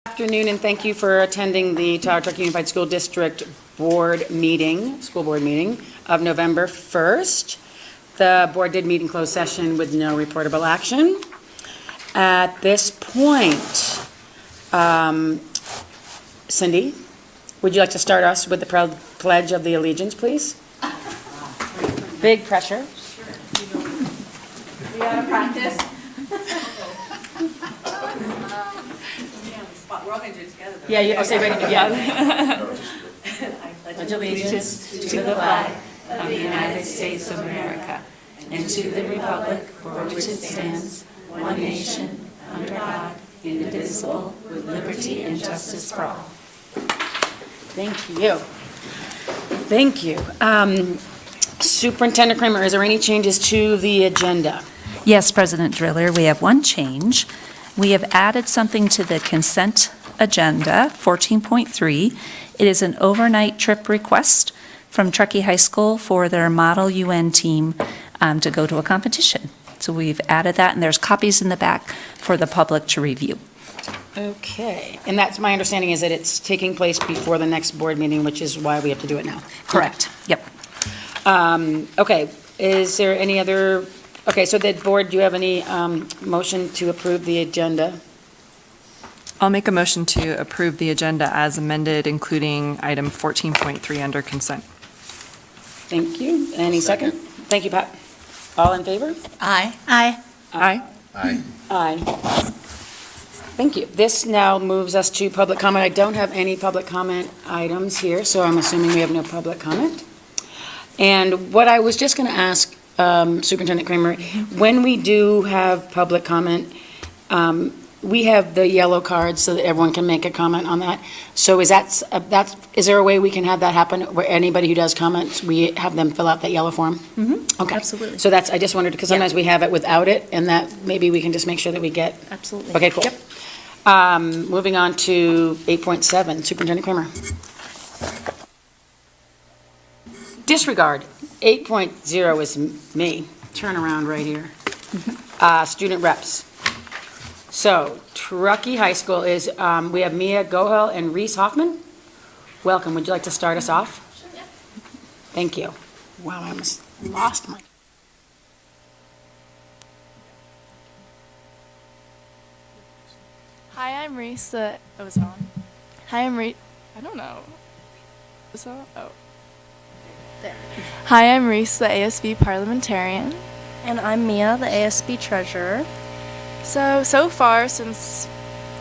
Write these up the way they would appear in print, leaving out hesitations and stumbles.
Afternoon, and thank you for attending the Tahoe Truckee Unified School District Board meeting, school board meeting of November 1st. The board did meet in closed session with no reportable action. At this point, Cindy, would you like to start us with the pledge of the allegiance, please? Big pressure. We gotta practice. We're all gonna do it together, though. Yeah, you have to say ready to yeah. I pledge allegiance to the flag of the United States of America and to the republic for which it stands, one nation, under God, indivisible, with liberty and justice for all. Thank you. Thank you. Superintendent Kramer, is there any changes to the agenda? Yes, President Driller, we have one change. We have added something to the consent agenda, 14.3. It is an overnight trip request from Truckee High School for their Model UN team to go to a competition. So we've added that, and there's copies in the back for the public to review. Okay, and that's my understanding is that it's taking place before the next board meeting, which is why we have to do it now. Correct. Yep. Okay, is there any other, okay, so the board, do you have any motion to approve the agenda? I'll make a motion to approve the agenda as amended, including item 14.3 under consent. Thank you. Any second? Thank you, Pat. All in favor? Aye. Aye. Aye. Aye. Aye. Thank you. This now moves us to public comment. I don't have any public comment items here, so I'm assuming we have no public comment. And what I was just going to ask Superintendent Kramer, when we do have public comment, we have the yellow cards so that everyone can make a comment on that. So is is there a way we can have that happen where anybody who does comments, we have them fill out that yellow form? Mm-hmm. Okay. Absolutely. So I just wondered, because sometimes we have it without it, and that maybe we can just make sure that we get. Absolutely. Okay, cool. Yep. Moving on to 8.7, Superintendent Kramer. Disregard. 8.0 is me. Turn around right here. Student reps. So Truckee High School is, we have Mia Gohel and Reese Hoffman. Welcome. Would you like to start us off? Sure, yeah. Thank you. Wow, I almost lost my. Hi, I'm Reese. Oh, is it on? Hi, I'm Reese. I don't know. Is that? Oh. There. Hi, I'm Reese, the ASB parliamentarian. And I'm Mia, the ASB treasurer. So far, since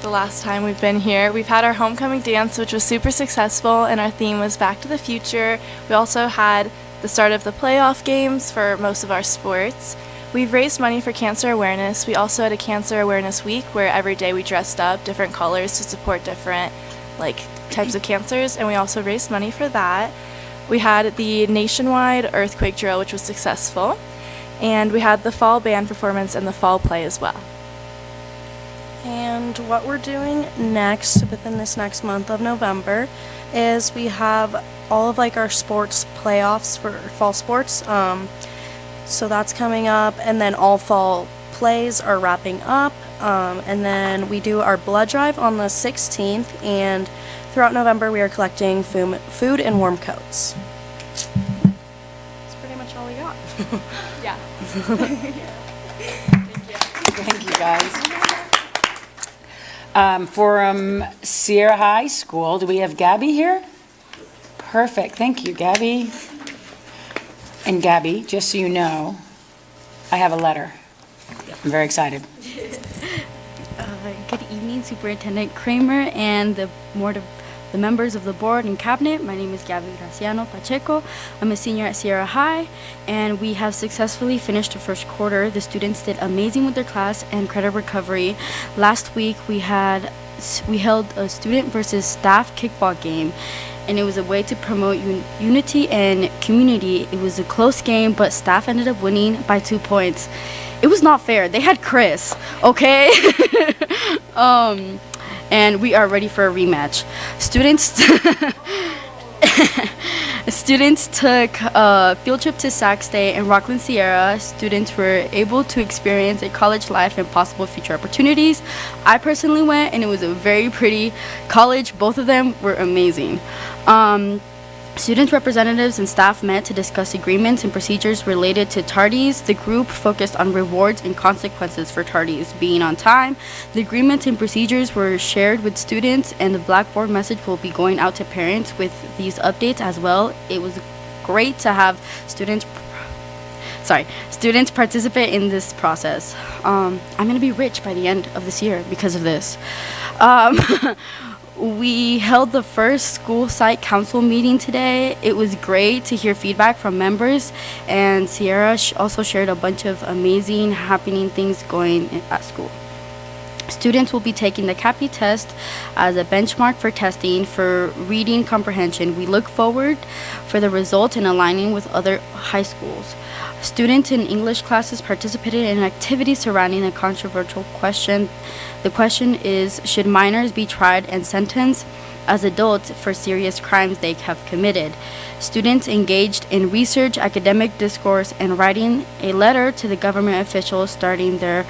the last time we've been here, we've had our homecoming dance, which was super successful, and our theme was Back to the Future. We also had the start of the playoff games for most of our sports. We've raised money for cancer awareness. We also had a cancer awareness week where every day we dressed up different colors to support different types of cancers, and we also raised money for that. We had the nationwide earthquake drill, which was successful, and we had the fall band performance and the fall play as well. And what we're doing next, within this next month of November, is we have all of our sports playoffs for fall sports. So that's coming up, and then all fall plays are wrapping up. And then we do our blood drive on the 16th, and throughout November we are collecting food and warm coats. That's pretty much all we got. Yeah. Thank you, guys. For Sierra High School, do we have Gabby here? Perfect, thank you, Gabby. And Gabby, just so you know, I have a letter. I'm very excited. Good evening, Superintendent Kramer and the members of the board and cabinet. My name is Gabby Graciano Pacheco. I'm a senior at Sierra High, and we have successfully finished the first quarter. The students did amazing with their class and credit recovery. Last week we held a student versus staff kickball game, and it was a way to promote unity and community. It was a close game, but staff ended up winning by 2 points. It was not fair. They had Chris, okay? And we are ready for a rematch. Students Students took a field trip to Sac State and Rockland Sierra. Students were able to experience a college life and possible future opportunities. I personally went, and it was a very pretty college. Both of them were amazing. Students, representatives, and staff met to discuss agreements and procedures related to tardies. The group focused on rewards and consequences for tardies being on time. The agreements and procedures were shared with students, and the Blackboard message will be going out to parents with these updates as well. It was great to have students participate in this process. I'm going to be rich by the end of this year because of this. We held the first school site council meeting today. It was great to hear feedback from members, and Sierra also shared a bunch of amazing happening things going at school. Students will be taking the CAPI test as a benchmark for testing for reading comprehension. We look forward for the results and aligning with other high schools. Students in English classes participated in activities surrounding a controversial question. The question is, should minors be tried and sentenced as adults for serious crimes they have committed? Students engaged in research, academic discourse, and writing a letter to the government officials starting their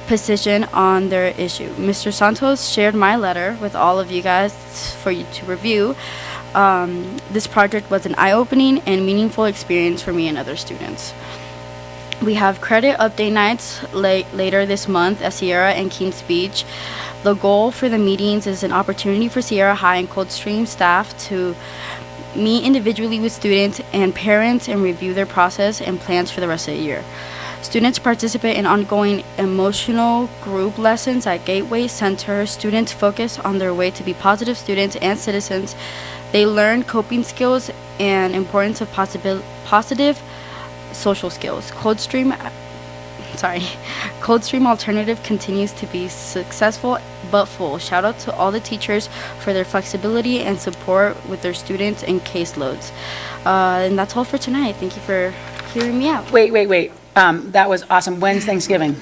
position on their issue. Mr. Santos shared my letter with all of you guys for you to review. This project was an eye-opening and meaningful experience for me and other students. We have credit update nights later this month at Sierra and Kings Beach. The goal for the meetings is an opportunity for Sierra High and Coldstream staff to meet individually with students and parents and review their process and plans for the rest of the year. Students participate in ongoing emotional group lessons at Gateway Center. Students focus on their way to be positive students and citizens. They learn coping skills and importance of positive social skills. Coldstream Alternative continues to be successful but full. Shout out to all the teachers for their flexibility and support with their students and caseloads. And that's all for tonight. Thank you for hearing me out. Wait. That was awesome. When's Thanksgiving?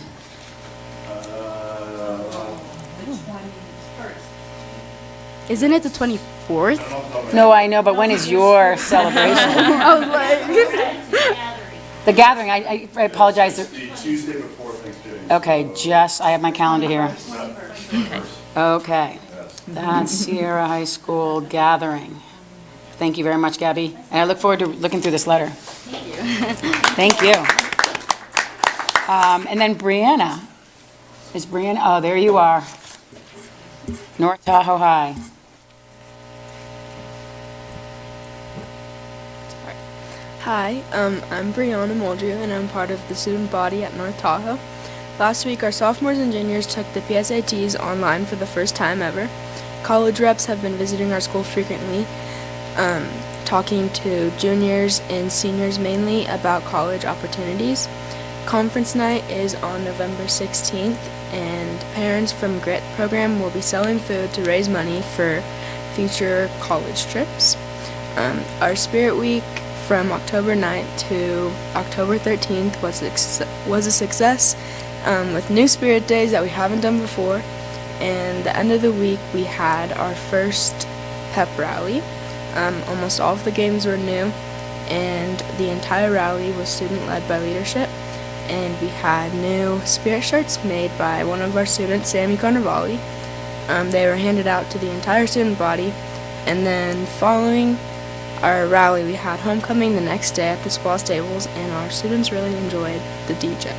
Isn't it the 24th? No, I know, but when is your celebration? I was like... The gathering, I apologize. The Tuesday before Thanksgiving. Okay, I have my calendar here. Okay, that's Sierra High School gathering. Thank you very much, Gabby. And I look forward to looking through this letter. Thank you. And then Brianna. Is Brianna? Oh, there you are. North Tahoe High. Hi, I'm Brianna Muldrew, and I'm part of the student body at North Tahoe. Last week, our sophomores and juniors took the PSATs online for the first time ever. College reps have been visiting our school frequently, talking to juniors and seniors mainly about college opportunities. Conference night is on November 16th, and parents from GRIT program will be selling food to raise money for future college trips. Our Spirit Week from October 9th to October 13th was a success with new Spirit Days that we haven't done before. And the end of the week, we had our first pep rally. Almost all of the games were new, and the entire rally was student-led by leadership. And we had new Spirit shirts made by one of our students, Sammy Carnevali. They were handed out to the entire student body, and then following our rally, we had homecoming the next day at the squaw stables, and our students really enjoyed the DJ.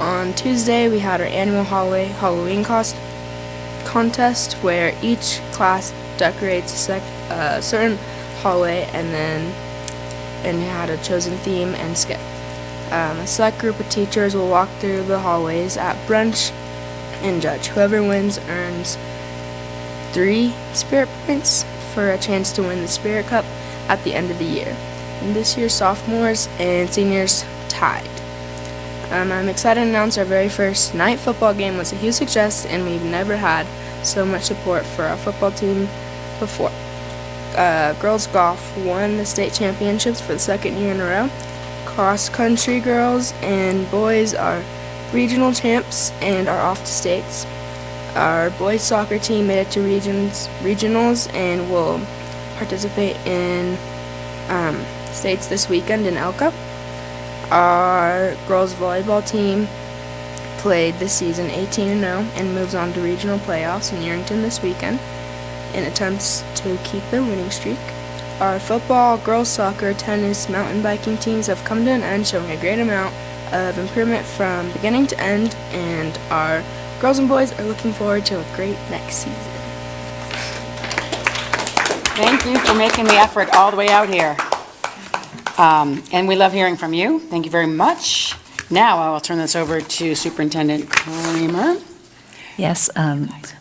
On Tuesday, we had our annual Halloween contest, where each class decorates a certain hallway and had a chosen theme and skit. A select group of teachers will walk through the hallways at brunch and judge. Whoever wins earns 3 Spirit points for a chance to win the Spirit Cup at the end of the year. And this year, sophomores and seniors tied. I'm excited to announce our very first night football game was a huge success, and we've never had so much support for our football team before. Girls golf won the state championships for the 2nd year in a row. Cross country girls and boys are regional champs and are off to states. Our boys soccer team made it to regionals and will participate in states this weekend in Elko. Our girls volleyball team played this season 18-0 and moves on to regional playoffs in Yerington this weekend in attempts to keep their winning streak. Our football, girls soccer, tennis, mountain biking teams have come to an end, showing a great amount of improvement from beginning to end, and our girls and boys are looking forward to a great next season. Thank you for making the effort all the way out here. And we love hearing from you. Thank you very much. Now I will turn this over to Superintendent Kramer. Yes,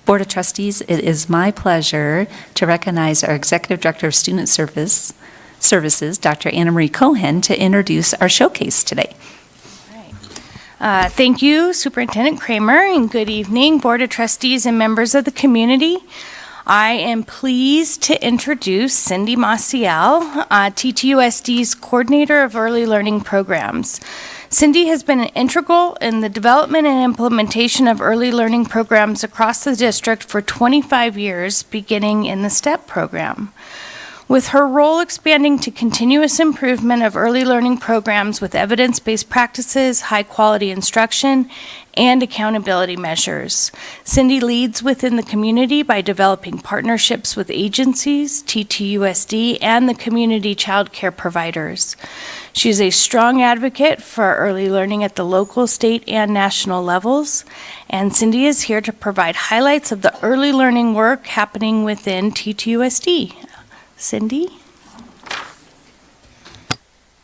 Board of Trustees, it is my pleasure to recognize our Executive Director of Student Services, Dr. Anna Marie Cohen, to introduce our showcase today. Thank you, Superintendent Kramer, and good evening, Board of Trustees and members of the community. I am pleased to introduce Cindy Maciel, TTUSD's Coordinator of Early Learning Programs. Cindy has been integral in the development and implementation of early learning programs across the district for 25 years, beginning in the STEP program. With her role expanding to continuous improvement of early learning programs with evidence-based practices, high-quality instruction, and accountability measures. Cindy leads within the community by developing partnerships with agencies, TTUSD, and the community child care providers. She is a strong advocate for early learning at the local, state, and national levels. And Cindy is here to provide highlights of the early learning work happening within TTUSD. Cindy?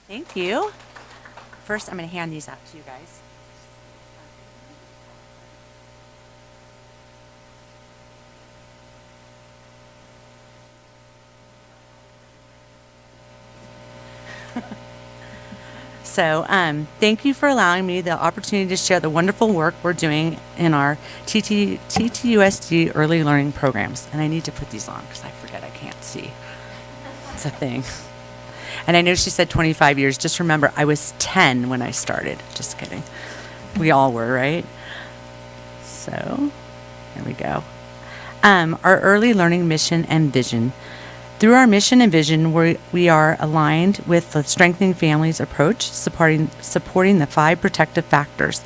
Thank you. First, I'm going to hand these out to you guys. So, thank you for allowing me the opportunity to share the wonderful work we're doing in our TTUSD early learning programs. And I need to put these on because I forget I can't see. It's a thing. And I know she said 25 years. Just remember, I was 10 when I started. Just kidding. We all were, right? So, there we go. Our early learning mission and vision. Through our mission and vision, we are aligned with the Strengthening Families approach, supporting the 5 protective factors: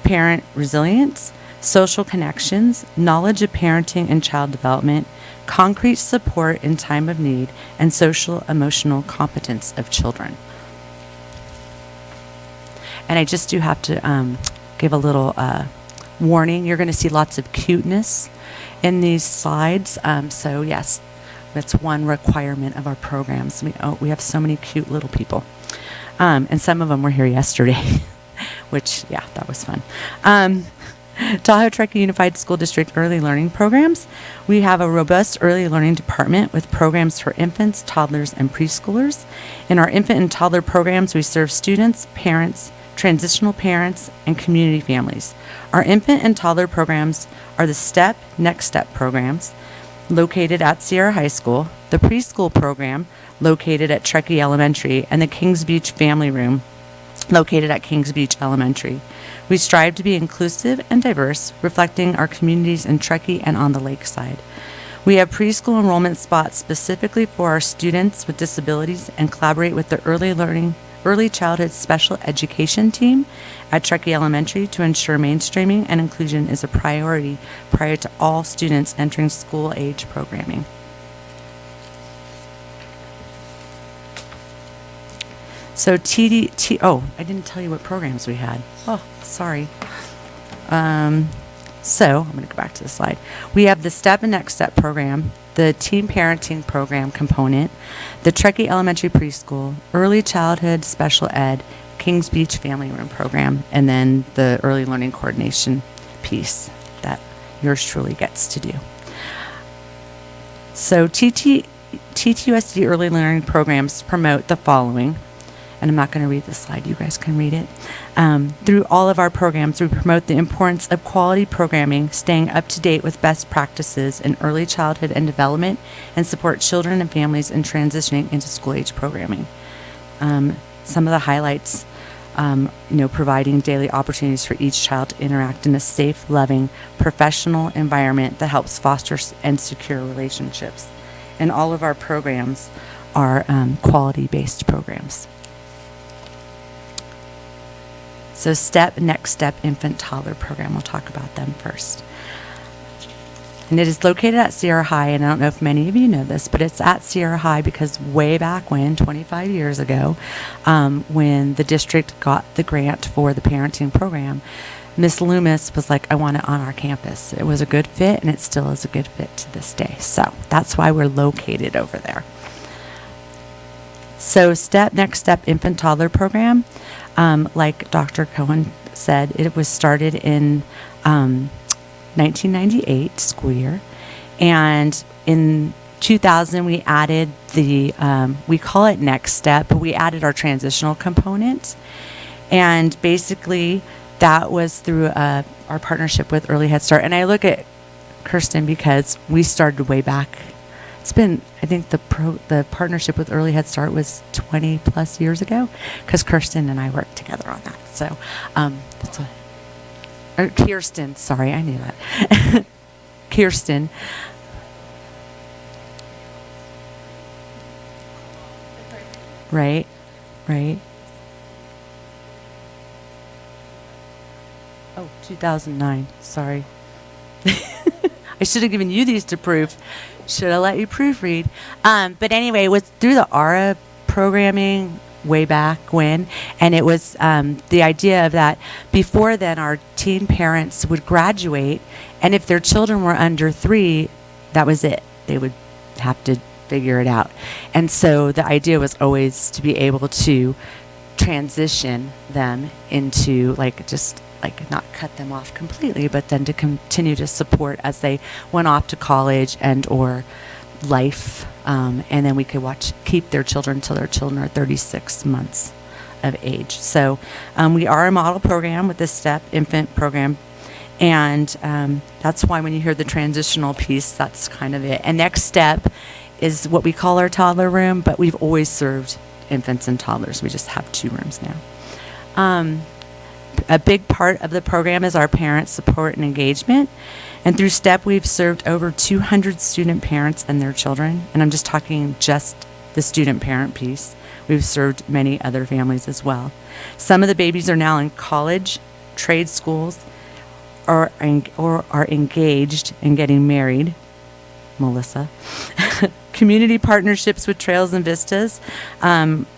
parent resilience, social connections, knowledge of parenting and child development, concrete support in time of need, and social emotional competence of children. And I just do have to give a little warning. You're going to see lots of cuteness in these slides. So yes, that's one requirement of our programs. We have so many cute little people. And some of them were here yesterday, which, yeah, that was fun. Tahoe Truckee Unified School District Early Learning Programs. We have a robust early learning department with programs for infants, toddlers, and preschoolers. In our infant and toddler programs, we serve students, parents, transitional parents, and community families. Our infant and toddler programs are the STEP, Next Step programs, located at Sierra High School, the preschool program, located at Truckee Elementary, and the Kings Beach Family Room, located at Kings Beach Elementary. We strive to be inclusive and diverse, reflecting our communities in Truckee and on the lakeside. We have preschool enrollment spots specifically for our students with disabilities and collaborate with the early childhood special education team at Truckee Elementary to ensure mainstreaming and inclusion is a priority prior to all students entering school-age programming. So I didn't tell you what programs we had. Oh, sorry. So I'm going to go back to the slide. We have the STEP and Next Step program, the Teen Parenting Program component, the Truckee Elementary Preschool, Early Childhood Special Ed, Kings Beach Family Room program, and then the Early Learning Coordination piece that yours truly gets to do. So TTUSD Early Learning Programs promote the following. And I'm not going to read the slide. You guys can read it. Through all of our programs, we promote the importance of quality programming, staying up to date with best practices in early childhood and development, and support children and families in transitioning into school-age programming. Some of the highlights, providing daily opportunities for each child to interact in a safe, loving, professional environment that helps foster and secure relationships. In all of our programs, our quality-based programs. So Next Step Infant Toddler Program, we'll talk about them first. And it is located at Sierra High, and I don't know if many of you know this, but it's at Sierra High because way back when, 25 years ago, when the district got the grant for the parenting program, Miss Loomis was like, I want it on our campus. It was a good fit, and it still is a good fit to this day. So that's why we're located over there. So Next Step Infant Toddler Program, like Dr. Cohen said, it was started in 1998 school year, and in 2000 we added we call it Next Step, but we added our transitional component, and basically that was through our partnership with Early Head Start. And I look at Kirsten because we started way back. It's been, I think the partnership with Early Head Start was 20 plus years ago, because Kirsten and I worked together on that. So that's what. Kirsten, sorry, I knew that. Kirsten. Right. Oh, 2009, sorry. I should have given you these to proof. Should have let you proofread. But anyway, it was through the ARA programming way back when, and it was the idea of that before then our teen parents would graduate, and if their children were under 3, that was it. They would have to figure it out. And so the idea was always to be able to transition them into not cut them off completely, but then to continue to support as they went off to college and or life, and then we could keep their children till their children are 36 months of age. So we are a model program with this STEP infant program, and that's why when you hear the transitional piece, that's kind of it. And Next Step is what we call our toddler room, but we've always served infants and toddlers. We just have 2 rooms now. A big part of the program is our parent support and engagement. And through STEP, we've served over 200 student parents and their children. And I'm just talking just the student parent piece. We've served many other families as well. Some of the babies are now in college, trade schools, or are engaged and getting married. Melissa. Community partnerships with Trails and Vistas.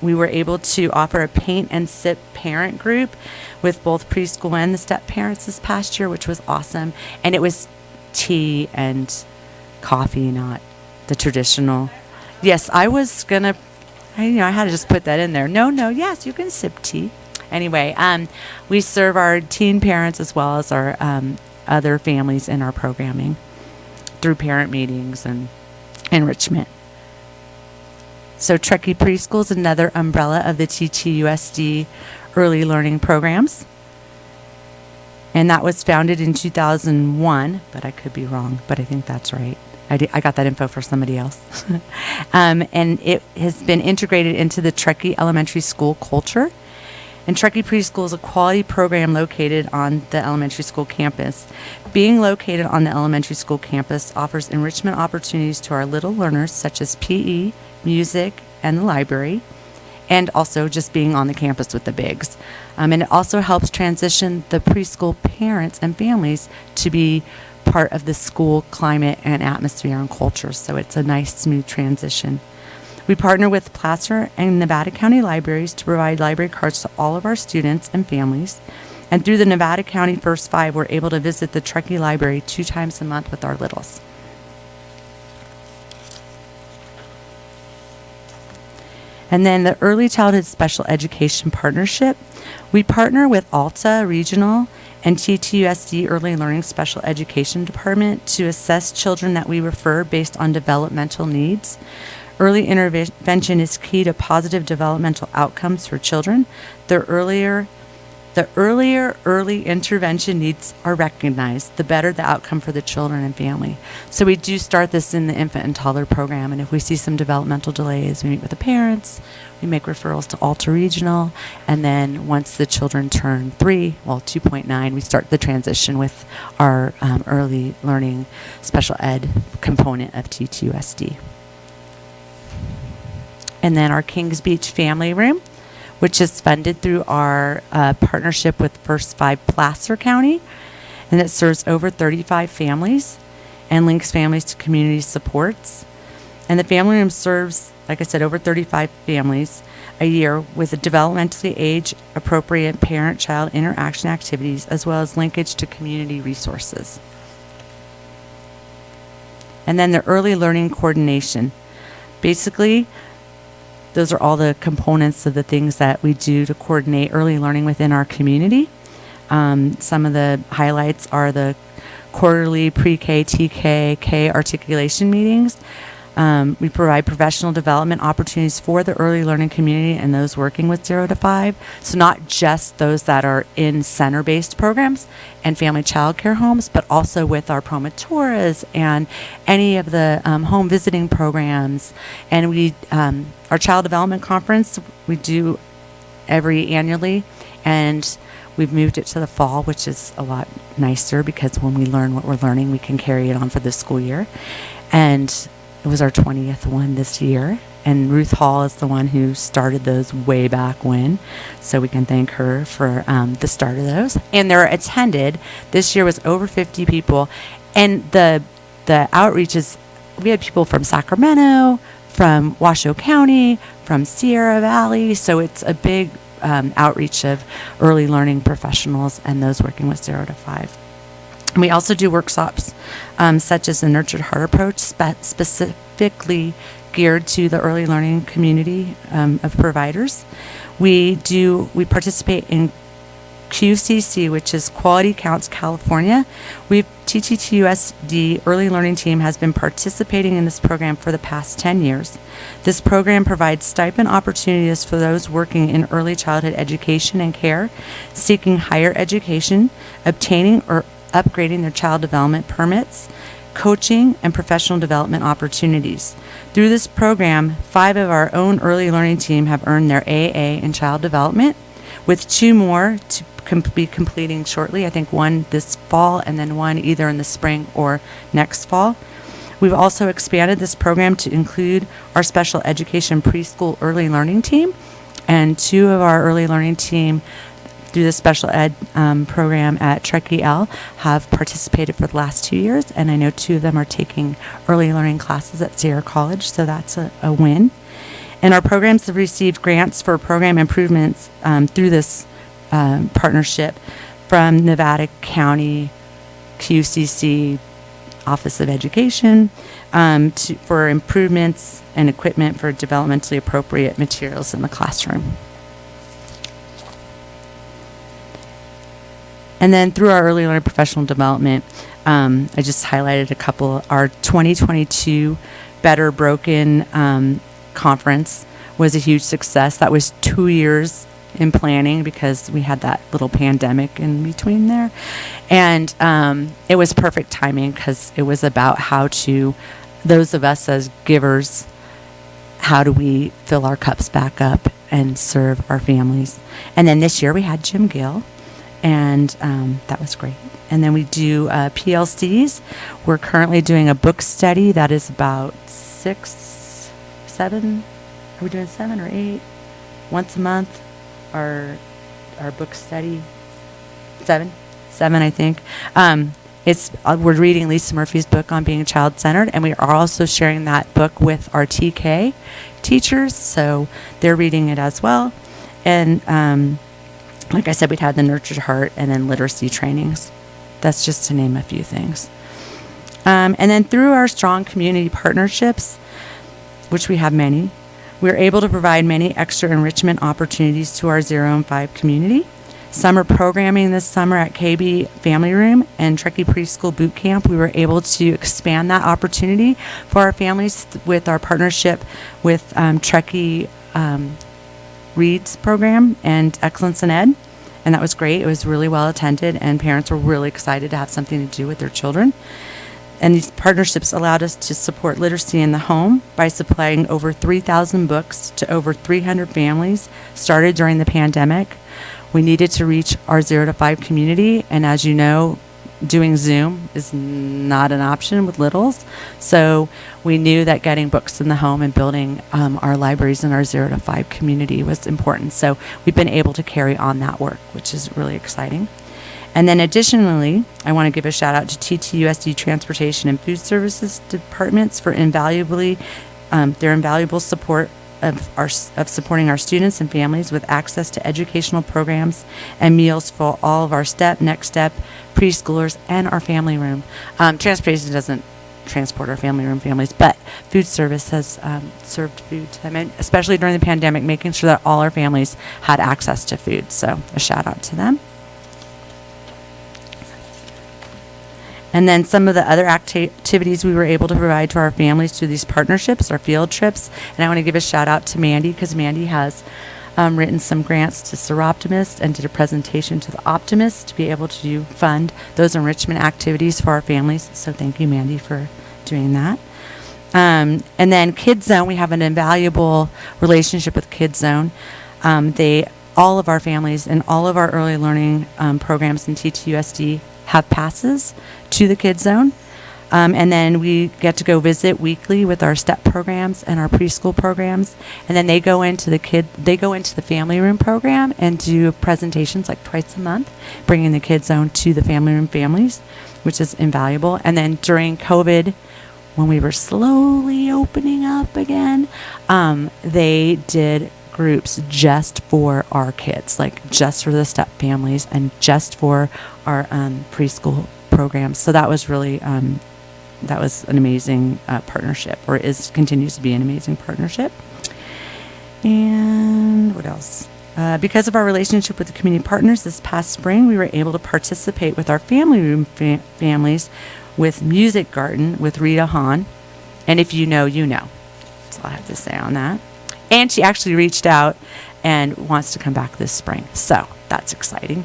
We were able to offer a paint and sip parent group with both preschool and the STEP parents this past year, which was awesome. And it was tea and coffee, not the traditional. Yes, I was gonna, I had to just put that in there. No, yes, you can sip tea. Anyway, we serve our teen parents as well as our other families in our programming through parent meetings and enrichment. So Truckee Preschool is another umbrella of the TTUSD early learning programs. And that was founded in 2001, but I could be wrong, but I think that's right. I got that info for somebody else. And it has been integrated into the Truckee Elementary School culture. And Truckee Preschool is a quality program located on the elementary school campus. Being located on the elementary school campus offers enrichment opportunities to our little learners, such as PE, music, and the library, and also just being on the campus with the bigs. And it also helps transition the preschool parents and families to be part of the school climate and atmosphere and culture. So it's a nice, smooth transition. We partner with Placer and Nevada County Libraries to provide library cards to all of our students and families. And through the Nevada County First 5, we're able to visit the Truckee Library 2 times a month with our littles. And then the Early Childhood Special Education Partnership. We partner with Alta Regional and TTUSD Early Learning Special Education Department to assess children that we refer based on developmental needs. Early intervention is key to positive developmental outcomes for children. The earlier early intervention needs are recognized, the better the outcome for the children and family. So we do start this in the infant and toddler program, and if we see some developmental delays, we meet with the parents, we make referrals to Alta Regional, and then once the children turn 2.9, we start the transition with our early learning special ed component of TTUSD. And then our Kings Beach Family Room, which is funded through our partnership with First 5 Placer County. And it serves over 35 families and links families to community supports. And the family room serves, like I said, over 35 families a year with a developmentally age-appropriate parent-child interaction activities, as well as linkage to community resources. And then the early learning coordination. Basically, those are all the components of the things that we do to coordinate early learning within our community. Some of the highlights are the quarterly pre-K, TK, K articulation meetings. We provide professional development opportunities for the early learning community and those working with 0 to 5. So not just those that are in center-based programs and family child care homes, but also with our promotores and any of the home visiting programs. And we, our child development conference, we do annually, and we've moved it to the fall, which is a lot nicer because when we learn what we're learning, we can carry it on for the school year. And it was our 20th one this year, and Ruth Hall is the one who started those way back when, so we can thank her for the start of those. And they're attended. This year was over 50 people, and the outreach is, we had people from Sacramento, from Washoe County, from Sierra Valley, so it's a big outreach of early learning professionals and those working with 0 to 5. We also do workshops such as the Nurtured Heart approach, specifically geared to the early learning community of providers. We participate in QCC, which is Quality Counts California. TTUSD Early Learning Team has been participating in this program for the past 10 years. This program provides stipend opportunities for those working in early childhood education and care, seeking higher education, obtaining or upgrading their child development permits, coaching, and professional development opportunities. Through this program, 5 of our own early learning team have earned their AA in child development, with 2 more to be completing shortly. I think 1 this fall and then 1 either in the spring or next fall. We've also expanded this program to include our special education preschool early learning team, and 2 of our early learning team through the special ed program at Truckee L have participated for the last 2 years, and I know 2 of them are taking early learning classes at Sierra College, so that's a win. And our programs have received grants for program improvements through this partnership from Nevada County QCC Office of Education for improvements and equipment for developmentally appropriate materials in the classroom. And then through our early learning professional development, I just highlighted a couple. Our 2022 Better Broken conference was a huge success. That was 2 years in planning because we had that little pandemic in between there. And it was perfect timing because it was about how to, those of us as givers, how do we fill our cups back up and serve our families. And then this year we had Jim Gill. And that was great. And then we do PLCs. We're currently doing a book study that is about 6, 7. Are we doing 7 or 8? Once a month. Our book study. 7, I think. We're reading Lisa Murphy's book on being child-centered, and we are also sharing that book with our TK teachers, so they're reading it as well. And like I said, we'd had the Nurtured Heart and then literacy trainings. That's just to name a few things. And then through our strong community partnerships, which we have many, we're able to provide many extra enrichment opportunities to our 0 and 5 community. Summer programming this summer at KB Family Room and Truckee Preschool Boot Camp, we were able to expand that opportunity for our families with our partnership with Truckee Reads program and Excellence in Ed, and that was great. It was really well attended, and parents were really excited to have something to do with their children. And these partnerships allowed us to support literacy in the home by supplying over 3,000 books to over 300 families started during the pandemic. We needed to reach our 0 to 5 community, and as you know, doing Zoom is not an option with littles. So we knew that getting books in the home and building our libraries in our 0 to 5 community was important. So we've been able to carry on that work, which is really exciting. And then additionally, I want to give a shout out to TTUSD Transportation and Food Services departments for their invaluable support of supporting our students and families with access to educational programs and meals for all of our next step, preschoolers, and our family room. Transportation doesn't transport our family room families, but food service has served food to them, and especially during the pandemic, making sure that all our families had access to food. So a shout out to them. And then some of the other activities we were able to provide to our families through these partnerships, our field trips. And I want to give a shout out to Mandy, because Mandy has written some grants to Seroptimist and did a presentation to the Optimist to be able to fund those enrichment activities for our families. So thank you, Mandy, for doing that. And then Kids Zone, we have an invaluable relationship with Kids Zone. All of our families and all of our early learning programs in TTUSD have passes to the Kids Zone. And then we get to go visit weekly with our STEP programs and our preschool programs. And then they go into the family room program and do presentations like twice a month, bringing the Kids Zone to the family room families, which is invaluable. And then during COVID, when we were slowly opening up again, they did groups just for our kids, like just for the STEP families and just for our preschool programs. So that was really that was an amazing partnership, or continues to be an amazing partnership. And what else? Because of our relationship with the community partners this past spring, we were able to participate with our family room families with Music Garden with Rita Hahn. And if you know, you know. That's all I have to say on that. And she actually reached out and wants to come back this spring. So that's exciting.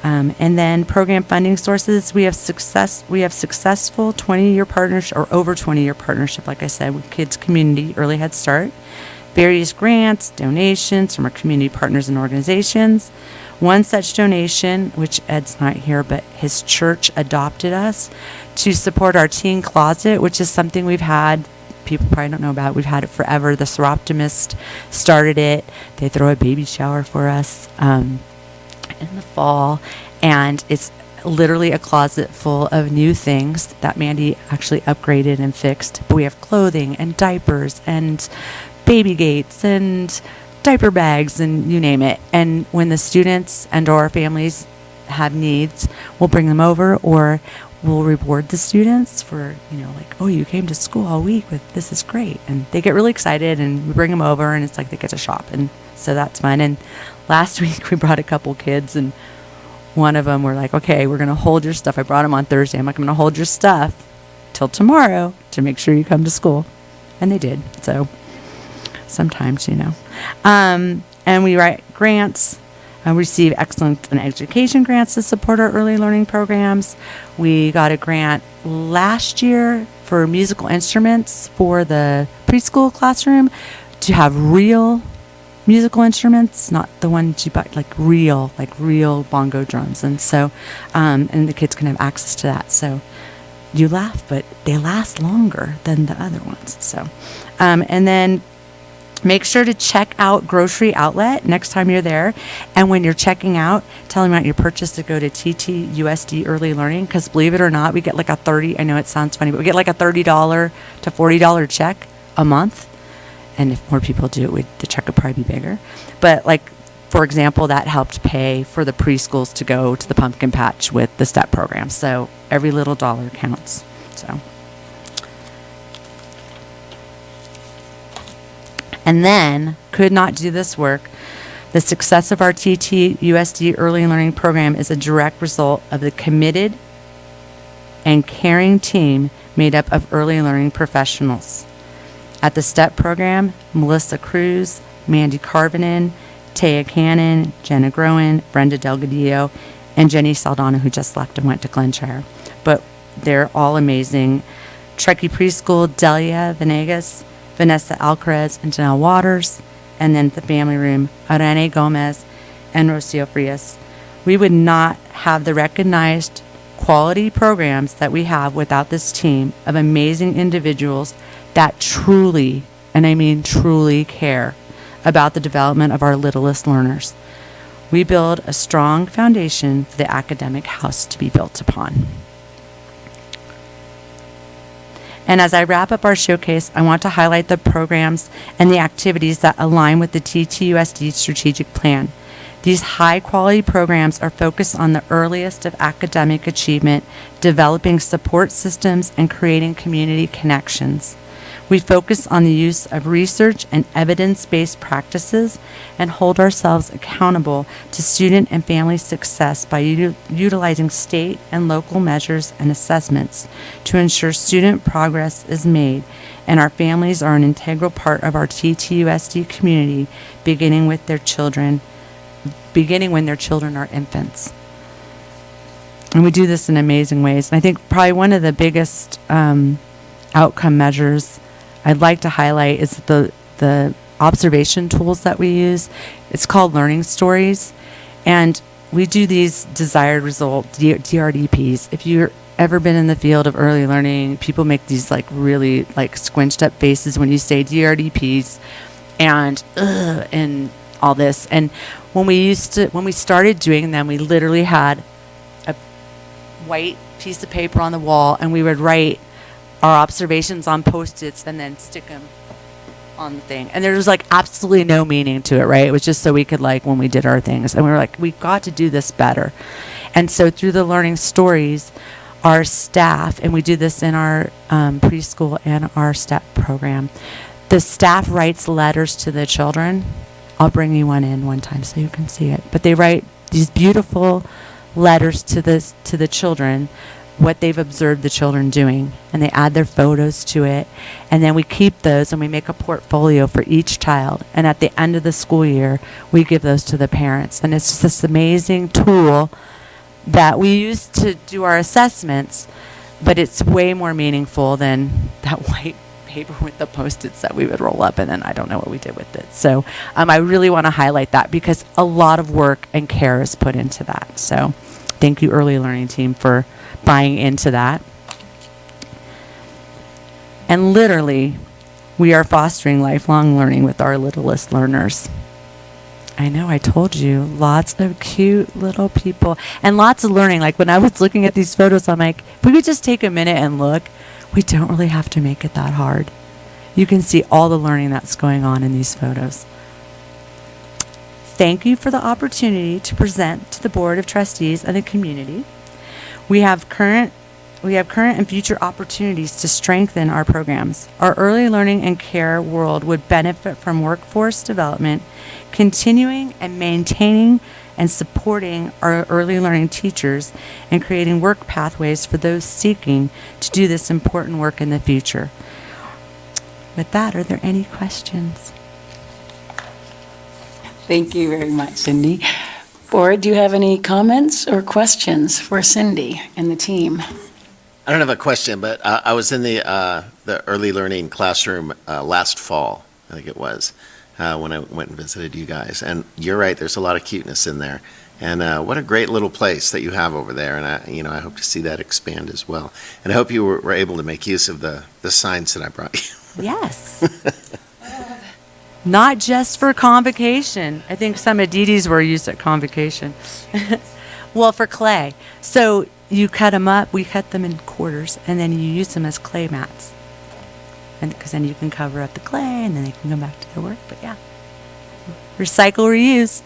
And then program funding sources, we have successful 20-year partnership, or over 20-year partnership, like I said, with Kids Community Early Head Start. Various grants, donations from our community partners and organizations. One such donation, which Ed's not here, but his church adopted us to support our teen closet, which is something we've had. People probably don't know about it. We've had it forever. The Seroptimist started it. They throw a baby shower for us in the fall, and it's literally a closet full of new things that Mandy actually upgraded and fixed. But we have clothing and diapers and baby gates and diaper bags and you name it. And when the students and or families have needs, we'll bring them over, or we'll reward the students for, like, oh, you came to school all week with this is great. And they get really excited, and we bring them over, and it's like they get to shop. And so that's fun. And last week we brought a couple kids, and one of them were like, okay, we're going to hold your stuff. I brought them on Thursday. I'm like, I'm going to hold your stuff till tomorrow to make sure you come to school. And they did. So sometimes, and we write grants. Receive excellence in education grants to support our early learning programs. We got a grant last year for musical instruments for the preschool classroom to have real musical instruments, not the ones you buy, like real bongo drums. And so, and the kids can have access to that. So you laugh, but they last longer than the other ones. So, and then make sure to check out Grocery Outlet next time you're there. And when you're checking out, tell them about your purchase to go to TTUSD Early Learning, because believe it or not, we get like a I know it sounds funny, but we get like a $30 to $40 check a month. And if more people do it, the check would probably be bigger. But like, for example, that helped pay for the preschools to go to the pumpkin patch with the STEP program. So every little dollar counts. So. And then, could not do this work. The success of our TTUSD Early Learning Program is a direct result of the committed and caring team made up of early learning professionals. At the STEP program, Melissa Cruz, Mandy Carvinen, Taya Cannon, Jenna Groen, Brenda Delgadillo, and Jenny Saldana, who just left and went to Glenshire. But they're all amazing. Truckee Preschool, Delia Venegas, Vanessa Alcaraz, and Janelle Waters, and then the family room, Arane Gomez and Rocio Frias. We would not have the recognized quality programs that we have without this team of amazing individuals that truly, and I mean truly, care about the development of our littlest learners. We build a strong foundation for the academic house to be built upon. And as I wrap up our showcase, I want to highlight the programs and the activities that align with the TTUSD strategic plan. These high-quality programs are focused on the earliest of academic achievement, developing support systems, and creating community connections. We focus on the use of research and evidence-based practices and hold ourselves accountable to student and family success by utilizing state and local measures and assessments to ensure student progress is made, and our families are an integral part of our TTUSD community, beginning when their children are infants. And we do this in amazing ways. And I think probably one of the biggest outcome measures I'd like to highlight is the observation tools that we use. It's called learning stories. And we do these desired result, DRDPs. If you've ever been in the field of early learning, people make these like really like squinched up faces when you say DRDPs and all this. And when we started doing them, we literally had a white piece of paper on the wall, and we would write our observations on Post-its and then stick them on the thing. And there was like absolutely no meaning to it, right? It was just so we could like when we did our things. And we were like, we've got to do this better. And so through the learning stories, our staff, and we do this in our preschool and our STEP program, the staff writes letters to the children. I'll bring you one in one time so you can see it. But they write these beautiful letters to the children, what they've observed the children doing, and they add their photos to it. And then we keep those and we make a portfolio for each child. And at the end of the school year, we give those to the parents. And it's just this amazing tool that we use to do our assessments, but it's way more meaningful than that white paper with the Post-its that we would roll up, and then I don't know what we did with it. So I really want to highlight that because a lot of work and care is put into that. So thank you, Early Learning Team, for buying into that. And literally, we are fostering lifelong learning with our littlest learners. I know, I told you, lots of cute little people and lots of learning. Like when I was looking at these photos, I'm like, if we could just take a minute and look, we don't really have to make it that hard. You can see all the learning that's going on in these photos. Thank you for the opportunity to present to the Board of Trustees and the community. We have current and future opportunities to strengthen our programs. Our early learning and care world would benefit from workforce development, continuing and maintaining and supporting our early learning teachers, and creating work pathways for those seeking to do this important work in the future. With that, are there any questions? Thank you very much, Cindy. Board, do you have any comments or questions for Cindy and the team? I don't have a question, but I was in the early learning classroom last fall, I think it was, when I went and visited you guys. And you're right, there's a lot of cuteness in there. And what a great little place that you have over there. And I hope to see that expand as well. And I hope you were able to make use of the signs that I brought you. Yes. Not just for convocation. I think some of Dee-Dee's were used at convocation. Well, for clay. So you cut them up, we cut them in quarters, and then you use them as clay mats. And because then you can cover up the clay, and then they can go back to their work. But yeah, recycle, reuse.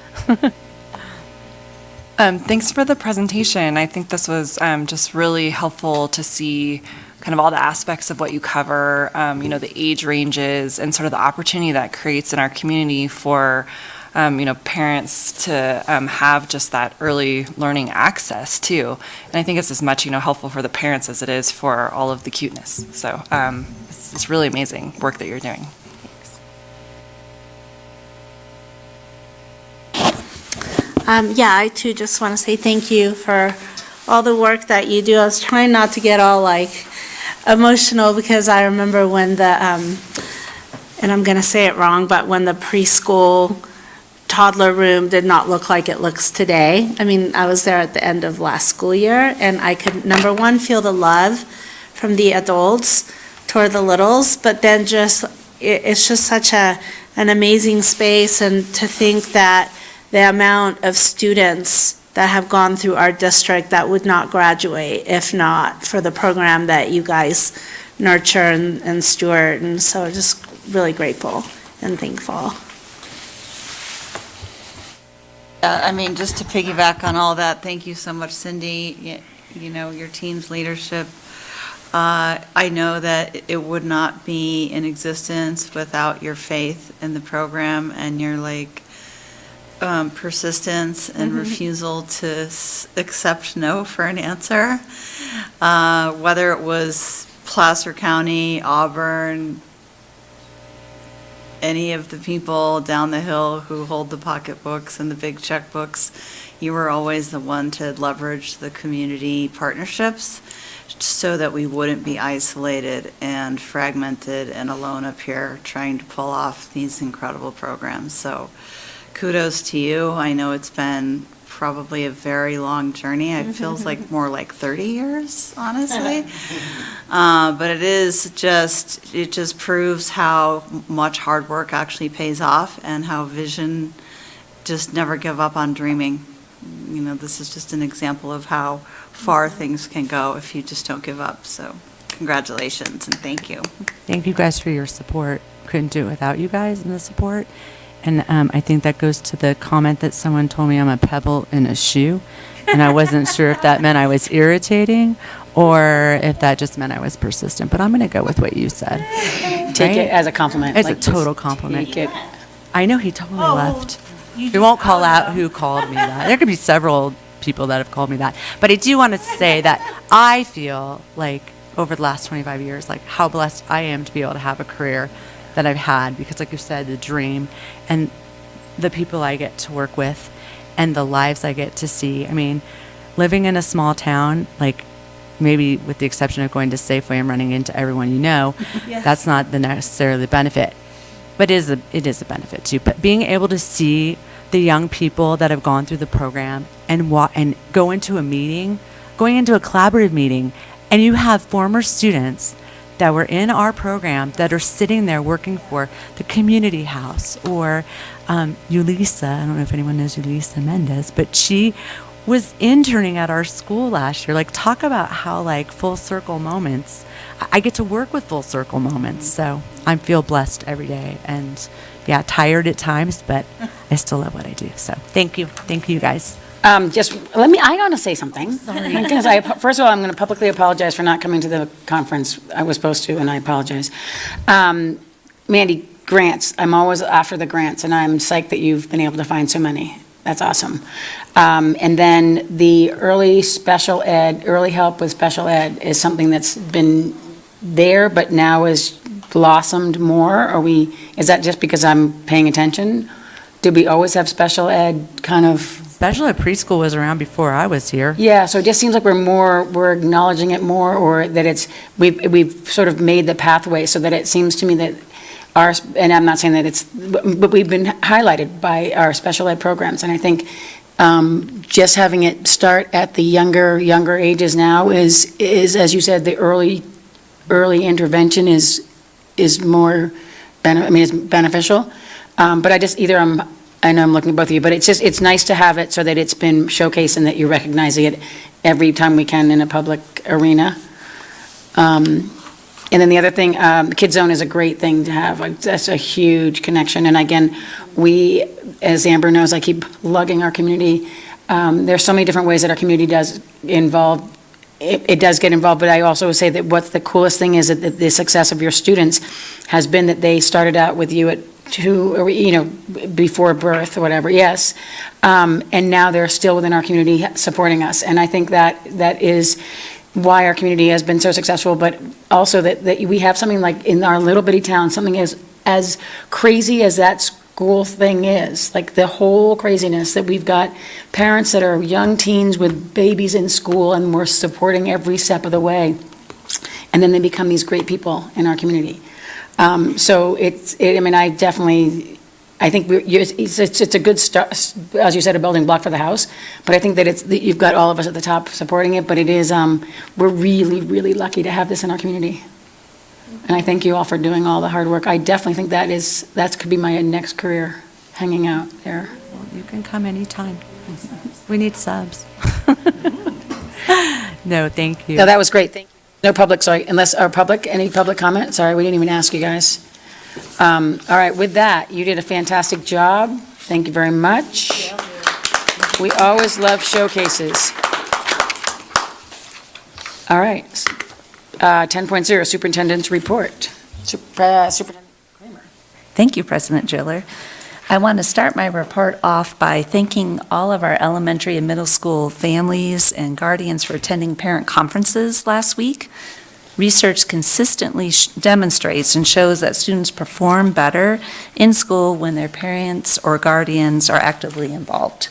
Thanks for the presentation. I think this was just really helpful to see kind of all the aspects of what you cover, the age ranges and sort of the opportunity that creates in our community for parents to have just that early learning access too. And I think it's as much, helpful for the parents as it is for all of the cuteness. So it's really amazing work that you're doing. I too just want to say thank you for all the work that you do. I was trying not to get all emotional because I remember when and I'm going to say it wrong, but when the preschool toddler room did not look like it looks today. I mean, I was there at the end of last school year, and I could, number one, feel the love from the adults toward the littles, but then it's just such an amazing space, and to think that the amount of students that have gone through our district that would not graduate if not for the program that you guys nurture and steward, and so just really grateful and thankful. I mean, just to piggyback on all that, thank you so much, Cindy. You know, your team's leadership. I know that it would not be in existence without your faith in the program and your persistence and refusal to accept no for an answer. Whether it was Placer County, Auburn, any of the people down the hill who hold the pocketbooks and the big checkbooks, you were always the one to leverage the community partnerships so that we wouldn't be isolated and fragmented and alone up here trying to pull off these incredible programs. So kudos to you. I know it's been probably a very long journey. It feels like more like 30 years, honestly. But it just proves how much hard work actually pays off and how vision, just never give up on dreaming. You know, this is just an example of how far things can go if you just don't give up. So congratulations and thank you. Thank you guys for your support. Couldn't do it without you guys and the support. And I think that goes to the comment that someone told me I'm a pebble in a shoe. And I wasn't sure if that meant I was irritating or if that just meant I was persistent. But I'm going to go with what you said. Take it as a compliment. It's like, a total compliment. Take it. I know he totally left. We won't call out who called me that. There could be several people that have called me that. But I do want to say that I feel like over the last 25 years, like how blessed I am to be able to have a career that I've had, because like you said, the dream and the people I get to work with and the lives I get to see. I mean, living in a small town, like maybe with the exception of going to Safeway and running into everyone you know, Yes. that's not the necessarily benefit. But it is a benefit too. But being able to see the young people that have gone through the program and go into a meeting, going into a collaborative meeting, and you have former students that were in our program that are sitting there working for the community house, or Yulisa, I don't know if anyone knows Yulisa Mendez, but she was interning at our school last year. Like, talk about how like full circle moments. I get to work with full circle moments, so I feel blessed every day. And yeah, tired at times, but I still love what I do. So thank you guys. I want to say something. Sorry. Because first of all, I'm going to publicly apologize for not coming to the conference. I was supposed to, and I apologize. Mandy, grants. I'm always after the grants, and I'm psyched that you've been able to find so many. That's awesome. And then the early help with special ed is something that's been there, but now has blossomed more. Is that just because I'm paying attention? Did we always have special ed kind of? Special ed preschool was around before I was here. Yeah, so it just seems like we're acknowledging it more, or that we've sort of made the pathway so that it seems to me that and I'm not saying that but we've been highlighted by our special ed programs, and I think just having it start at the younger ages now is, as you said, the early intervention is more, is beneficial. But I know I'm looking at both of you, but it's nice to have it so that it's been showcased and that you're recognizing it every time we can in a public arena. And then the other thing, the Kid Zone is a great thing to have. Like, that's a huge connection. And again, we, as Amber knows, I keep lugging our community. There's so many different ways that our community does involve. It does get involved, but I also would say that what's the coolest thing is that the success of your students has been that they started out with you at 2, or, before birth or whatever, yes. And now they're still within our community supporting us. And I think that is why our community has been so successful, but also that we have something like in our little bitty town, something as crazy as that school thing is, like the whole craziness that we've got parents that are young teens with babies in school and we're supporting every step of the way. And then they become these great people in our community. So I I think it's a good start, as you said, a building block for the house, but I think that you've got all of us at the top supporting it, but it is, we're really, really lucky to have this in our community. And I thank you all for doing all the hard work. I definitely think that could be my next career, hanging out there. You can come anytime. We need subs. No, thank you. No, that was great, thank you. No public, sorry, unless our public, any public comment? Sorry, we didn't even ask you guys. All right, with that, you did a fantastic job. Thank you very much. We always love showcases. All right, 10.0, Superintendent's Report. Superintendent Kramer. Thank you, President Driller. I want to start my report off by thanking all of our elementary and middle school families and guardians for attending parent conferences last week. Research consistently demonstrates and shows that students perform better in school when their parents or guardians are actively involved.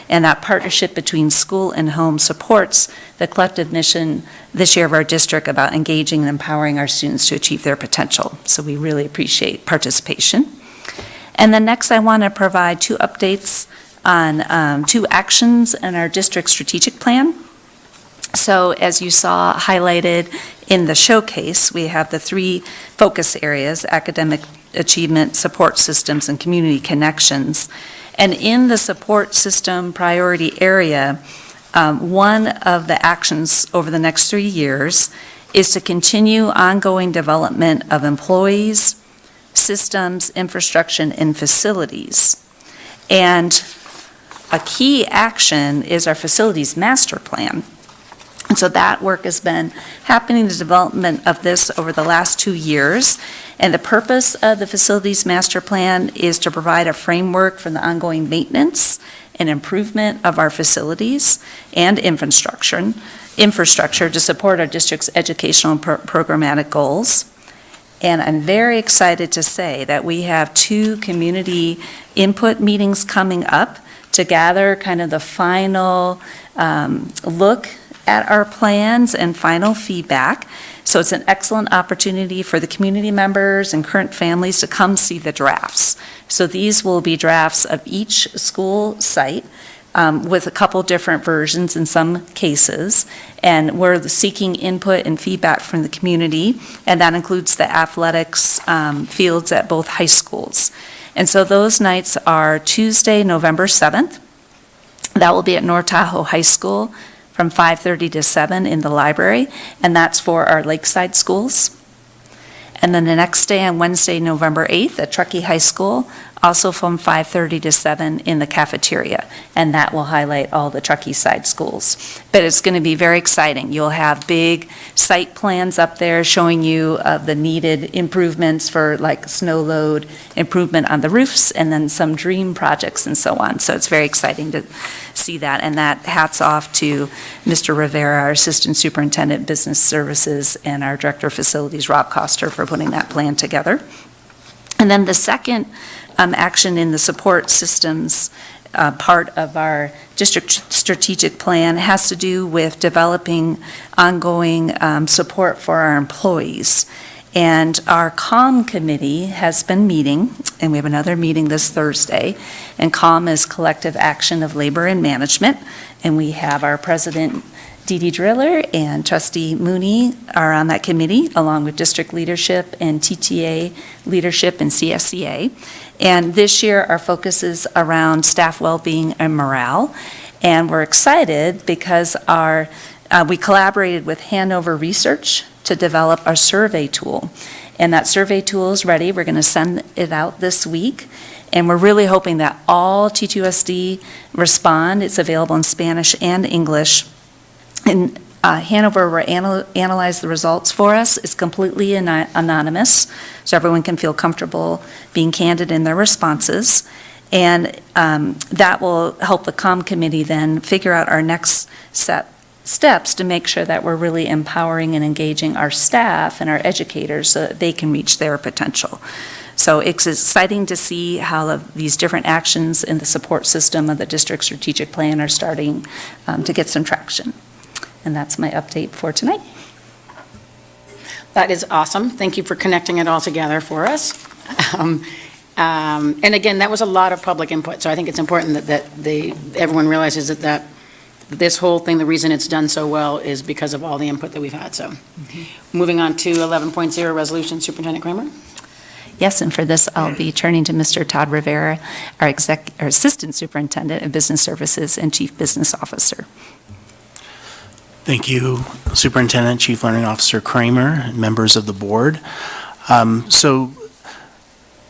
And that partnership between school and home supports the collective mission this year of our district about engaging and empowering our students to achieve their potential. So we really appreciate participation. And then next, I want to provide 2 updates on 2 actions in our district strategic plan. So as you saw highlighted in the showcase, we have the 3 focus areas: academic achievement, support systems, and community connections. And in the support system priority area, one of the actions over the next 3 years is to continue ongoing development of employees, systems, infrastructure, and facilities. And a key action is our facilities master plan. And so that work has been happening, the development of this over the last 2 years. And the purpose of the facilities master plan is to provide a framework for the ongoing maintenance and improvement of our facilities and infrastructure to support our district's educational and programmatic goals. And I'm very excited to say that we have 2 community input meetings coming up to gather kind of the final look at our plans and final feedback. So it's an excellent opportunity for the community members and current families to come see the drafts. So these will be drafts of each school site with a couple different versions in some cases. And we're seeking input and feedback from the community, and that includes the athletics fields at both high schools. And so those nights are Tuesday, November 7th. That will be at North Tahoe High School from 5:30 to 7 in the library, and that's for our lakeside schools. And then the next day on Wednesday, November 8th at Truckee High School, also from 5:30 to 7 in the cafeteria, and that will highlight all the Truckee side schools. But it's going to be very exciting. You'll have big site plans up there showing you of the needed improvements for like snow load improvement on the roofs, and then some dream projects and so on. So it's very exciting to see that, and that hats off to Mr. Rivera, our Assistant Superintendent Business Services, and our Director of Facilities, Rob Coster, for putting that plan together. And then the second action in the support systems part of our district strategic plan has to do with developing ongoing support for our employees. And our COM committee has been meeting, and we have another meeting this Thursday. And COM is Collective Action of Labor and Management. And we have our president, Dee Dee Driller, and Trustee Mooney are on that committee, along with district leadership and TTA leadership and CSCA. And this year, our focus is around staff well-being and morale. And we're excited because we collaborated with Hanover Research to develop our survey tool. And that survey tool is ready. We're going to send it out this week. And we're really hoping that all TTUSD respond. It's available in Spanish and English. And Hanover will analyze the results for us. It's completely anonymous, so everyone can feel comfortable being candid in their responses. And that will help the COM committee then figure out our next steps to make sure that we're really empowering and engaging our staff and our educators so that they can reach their potential. So it's exciting to see how these different actions in the support system of the district strategic plan are starting to get some traction. And that's my update for tonight. That is awesome. Thank you for connecting it all together for us. And again, that was a lot of public input, so I think it's important that everyone realizes that this whole thing, the reason it's done so well is because of all the input that we've had, so. Moving on to 11.0, resolution, Superintendent Kramer. Yes, and for this, I'll be turning to Mr. Todd Rivera, our Assistant Superintendent of Business Services and Chief Business Officer. Thank you, Superintendent, Chief Learning Officer Kramer, and members of the board. So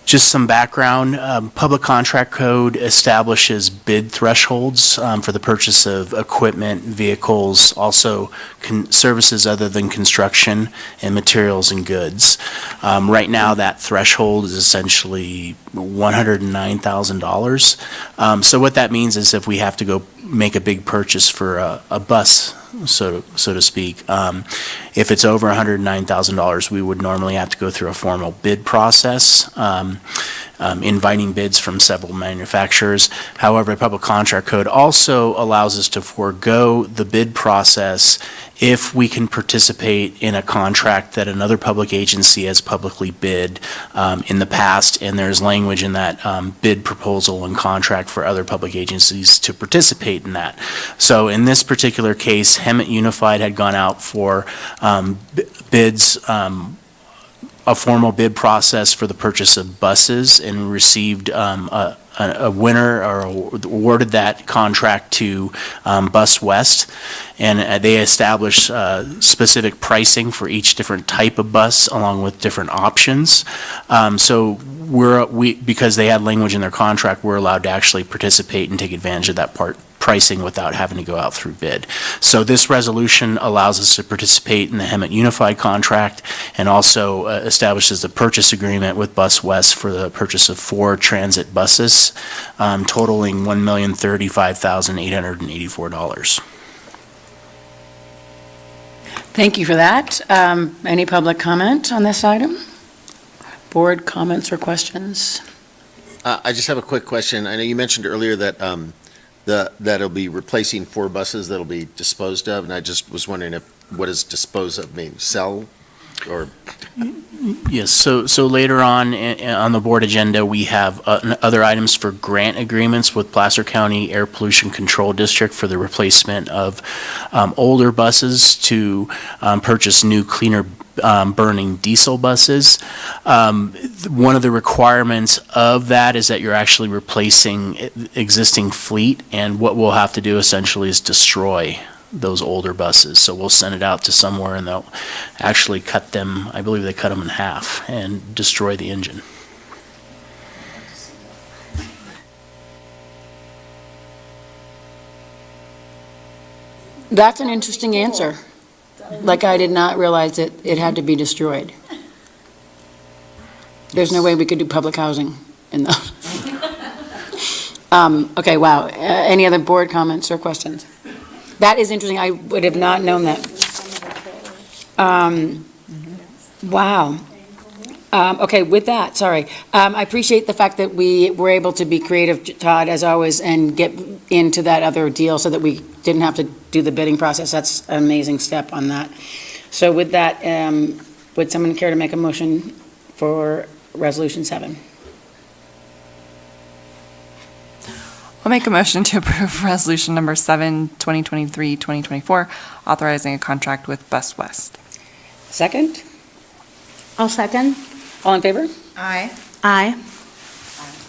just some background, Public Contract Code establishes bid thresholds for the purchase of equipment, vehicles, also services other than construction, and materials and goods. Right now, that threshold is essentially $109,000. So what that means is if we have to go make a big purchase for a bus, so to speak, if it's over $109,000, we would normally have to go through a formal bid process, inviting bids from several manufacturers. However, the Public Contract Code also allows us to forego the bid process if we can participate in a contract that another public agency has publicly bid in the past, and there's language in that bid proposal and contract for other public agencies to participate in that. So in this particular case, Hemet Unified had gone out for bids, a formal bid process for the purchase of buses, and received a winner, or awarded that contract to Bus West, and they established specific pricing for each different type of bus along with different options. So because they had language in their contract, we're allowed to actually participate and take advantage of that pricing without having to go out through bid. So this resolution allows us to participate in the Hemet Unified contract, and also establishes a purchase agreement with Bus West for the purchase of 4 transit buses, totaling $1,035,884. Thank you for that. Any public comment on this item? Board comments or questions? I just have a quick question. I know you mentioned earlier that that'll be replacing 4 buses that'll be disposed of, and I just was wondering what does dispose of mean? Sell, or? Yes, so later on the board agenda, we have other items for grant agreements with Placer County Air Pollution Control District for the replacement of older buses to purchase new, cleaner burning diesel buses. One of the requirements of that is that you're actually replacing existing fleet, and what we'll have to do essentially is destroy those older buses. So we'll send it out to somewhere, and they'll actually cut them, I believe they cut them in half, and destroy the engine. That's an interesting answer. Like, I did not realize that it had to be destroyed. There's no way we could do public housing in those. Okay, wow. Any other board comments or questions? That is interesting. I would have not known that. Wow. Okay, with that, sorry. I appreciate the fact that we were able to be creative, Todd, as always, and get into that other deal so that we didn't have to do the bidding process. That's an amazing step on that. So with that, would someone care to make a motion for Resolution 7? I'll make a motion to approve Resolution Number 7, 2023-2024, authorizing a contract with Bus West. Second? I'll second. All in favor? Aye. Aye.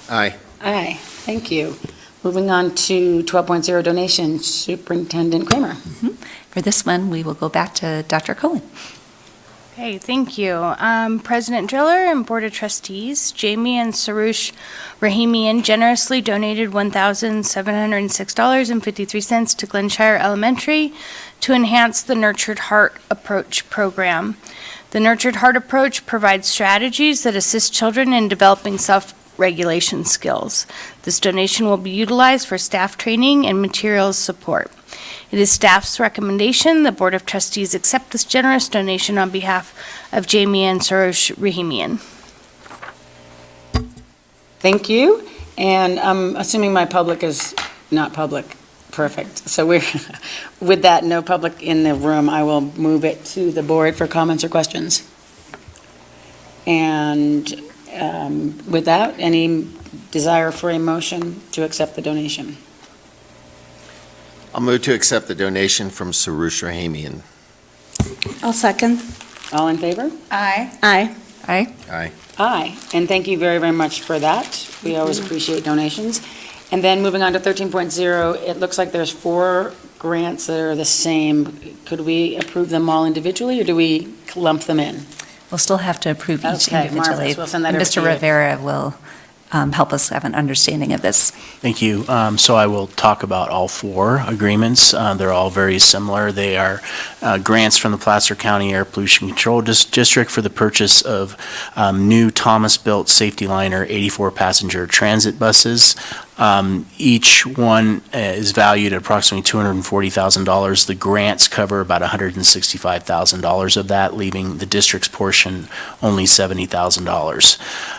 Aye. Aye. Thank you. Moving on to 12.0 donations, Superintendent Kramer. For this one, we will go back to Dr. Cohen. Okay, thank you. President Driller and Board of Trustees, Jamie and Sarush Rahimian generously donated $1,706.53 to Glenshire Elementary to enhance the Nurtured Heart Approach program. The Nurtured Heart Approach provides strategies that assist children in developing self-regulation skills. This donation will be utilized for staff training and materials support. It is staff's recommendation the Board of Trustees accept this generous donation on behalf of Jamie and Sarosh Rahimian. Thank you. And I'm assuming my public is not public. Perfect. So we're, with that, no public in the room, I will move it to the board for comments or questions. And Without any desire for a motion to accept the donation. I'll move to accept the donation from Sarush Rahamian. I'll second. All in favor? Aye. Aye. Aye. Aye. Aye, and thank you very, very much for that. We always appreciate donations. And then moving on to 13.0, it looks like there's 4 grants that are the same. Could we approve them all individually, or do we lump them in? We'll still have to approve each Okay, individually. marvelous. We'll send that over Mr. to you. Rivera will help us have an understanding of this. Thank you. So I will talk about all 4 agreements. They're all very similar. They are grants from the Placer County Air Pollution Control District for the purchase of new Thomas-built safety liner 84-passenger transit buses. Each one is valued at approximately $240,000. The grants cover about $165,000 of that, leaving the district's portion only $70,000.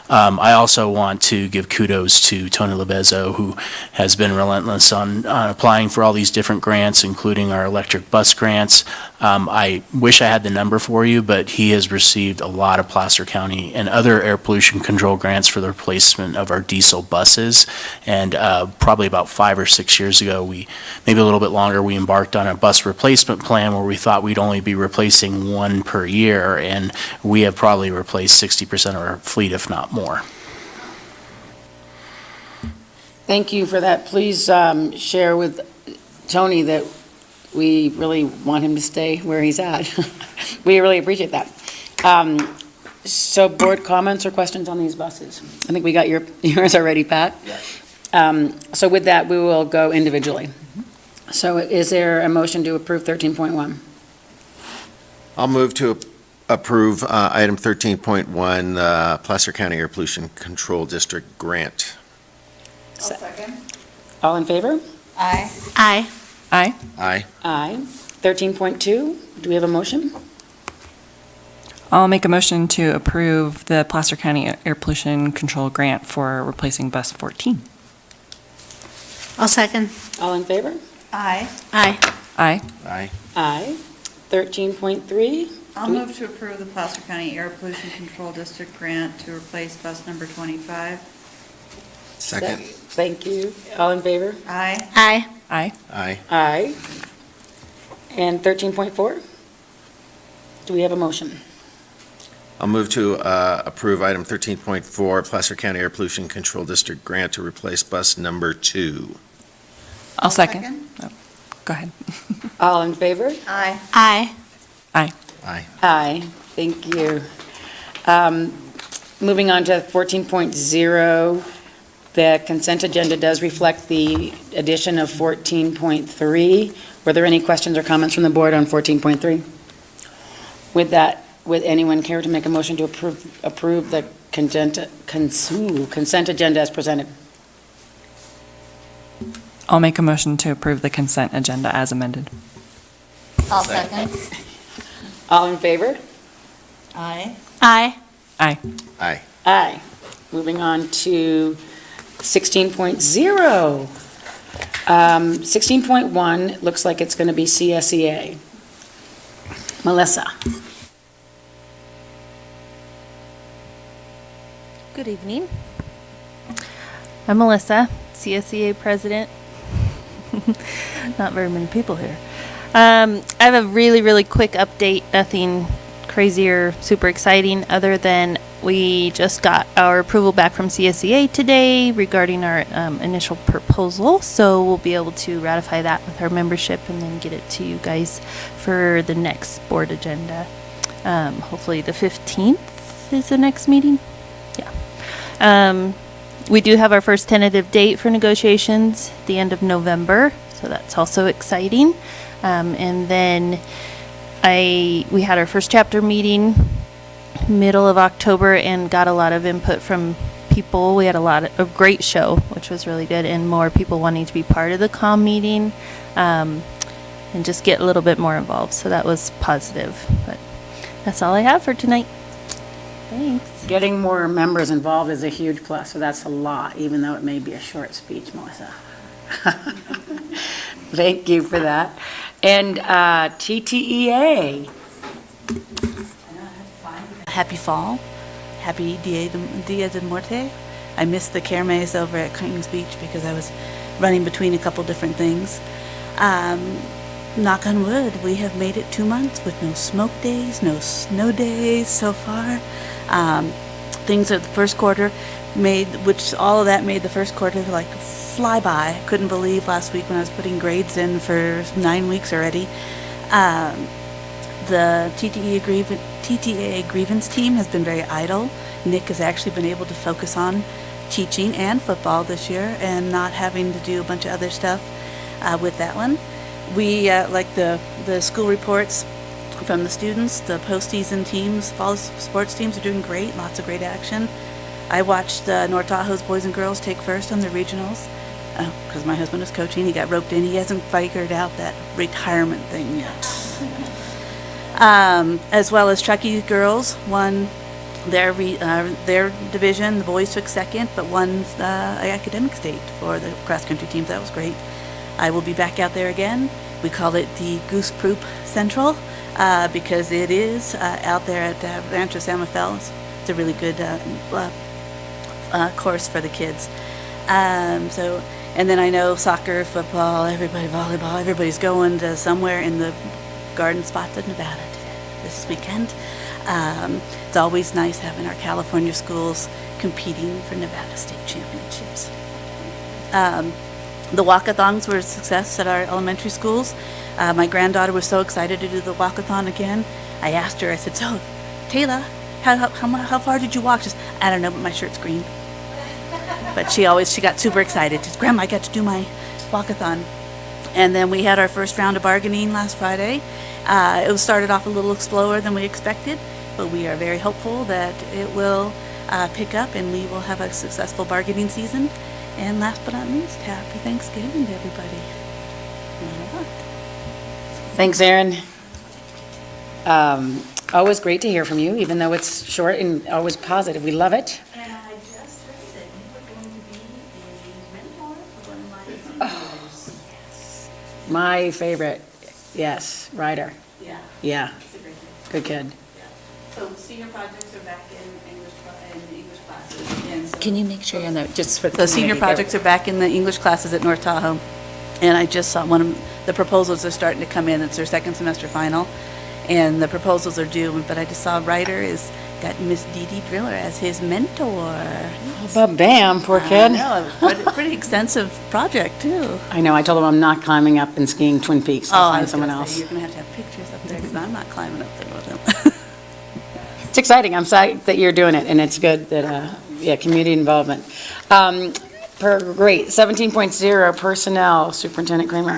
I also want to give kudos to Tony Lebezo, who has been relentless on applying for all these different grants, including our electric bus grants. I wish I had the number for you, but he has received a lot of Placer County and other air pollution control grants for the replacement of our diesel buses. And probably about 5 or 6 years ago, maybe a little bit longer, we embarked on a bus replacement plan where we thought we'd only be replacing 1 per year, and we have probably replaced 60% of our fleet, if not more. Thank you for that. Please share with Tony that we really want him to stay where he's at. We really appreciate that. So board comments or questions on these buses? I think we got yours already, Pat. So with that, we will go individually. So is there a motion to approve 13.1? I'll move to approve item 13.1, Placer County Air Pollution Control District grant. All in favor? Aye. Aye. Aye. Aye. Aye. 13.2, do we have a motion? I'll make a motion to approve the Placer County Air Pollution Control Grant for replacing bus 14. I'll second. All in favor? Aye. Aye. Aye. Aye. Aye. 13.3, I'll move to approve the Placer County Air Pollution Control District grant to replace bus number 25. Second. thank you. All in favor? Aye. Aye. Aye. Aye. Aye. And 13.4? Do we have a motion? I'll move to approve item 13.4, Placer County Air Pollution Control District grant to replace bus number 2. I'll second. Oh, go ahead. All in favor? Aye. Aye. Aye. Aye. Aye, thank you. Moving on to 14.0, the consent agenda does reflect the addition of 14.3. Were there any questions or comments from the board on 14.3? With that, would anyone care to make a motion to approve the consent agenda as presented? I'll make a motion to approve the consent agenda as amended. I'll second. All in favor? Aye. Aye. Aye. Aye. Aye. Moving on to 16.0. 16.1 looks like it's going to be CSEA. Melissa? Good evening. I'm Melissa, CSEA president. Not very many people here. I have a really, really quick update. Nothing crazy or super exciting other than we just got our approval back from CSEA today regarding our initial proposal. So we'll be able to ratify that with our membership and then get it to you guys for the next board agenda. Hopefully the 15th is the next meeting. Yeah. We do have our first tentative date for negotiations, the end of November, so that's also exciting. And then we had our first chapter meeting middle of October and got a lot of input from people. We had a great show, which was really good, and more people wanting to be part of the comm meeting and just get a little bit more involved. So that was positive. But that's all I have for tonight. Thanks. Getting more members involved is a huge plus, so that's a lot, even though it may be a short speech, Melissa. Thank you for that. And TTEA. Happy fall. Happy Dia de Muerte. I missed the kermés over at Kings Beach because I was running between a couple different things. Knock on wood, we have made it 2 months with no smoke days, no snow days so far. Things that the first quarter which all of that made the first quarter like fly by. I couldn't believe last week when I was putting grades in for 9 weeks already. The TTA grievance team has been very idle. Nick has actually been able to focus on teaching and football this year and not having to do a bunch of other stuff with that one. We, like the school reports from the students, the postseason teams, fall sports teams are doing great, lots of great action. I watched North Tahoe's boys and girls take first on the regionals because my husband is coaching. He got roped in. He hasn't figured out that retirement thing yet. As well as Truckee girls won their division. The boys took second, but won academic state for the cross-country teams. That was great. I will be back out there again. We call it the Goose Poop Central because it is out there at Rancho San Rafael. It's a really good course for the kids. And then I know soccer, football, everybody, volleyball, everybody's going to somewhere in the garden spots of Nevada this weekend. It's always nice having our California schools competing for Nevada State Championships. The walkathons were a success at our elementary schools. My granddaughter was so excited to do the walkathon again. I asked her, I said, so, Taylor, how far did you walk? She said, I don't know, but my shirt's green. But she got super excited. She said, Grandma, I got to do my walkathon. And then we had our first round of bargaining last Friday. It started off a little slower than we expected, but we are very hopeful that it will pick up and we will have a successful bargaining season. And last but not least, happy Thanksgiving to everybody. Thanks, Erin. Always great to hear from you, even though it's short and always positive. We love it. And I just heard that you were going to be a mentor for one of my seniors. Yes. My favorite, yes, Ryder. Yeah. Yeah, It's a great thing. good kid. Yeah. So senior projects are back in English classes. And so Can you make sure you're on the, just for the the senior community, projects are back in the English classes at North Tahoe. And I just saw one of the proposals are starting to come in. It's their second semester final. And the proposals are due, but I just saw Ryder has got Miss Dee Dee Driller as his mentor. But bam, poor kid. I know, pretty extensive project too. I know, I told him I'm not climbing up and skiing Twin Peaks. I'll I find was someone gonna else. say, you're gonna have pictures up there because I'm not climbing up there with him. It's exciting. I'm excited that you're doing it, and it's good that, community involvement. Great. 17.0, personnel, Superintendent Kramer.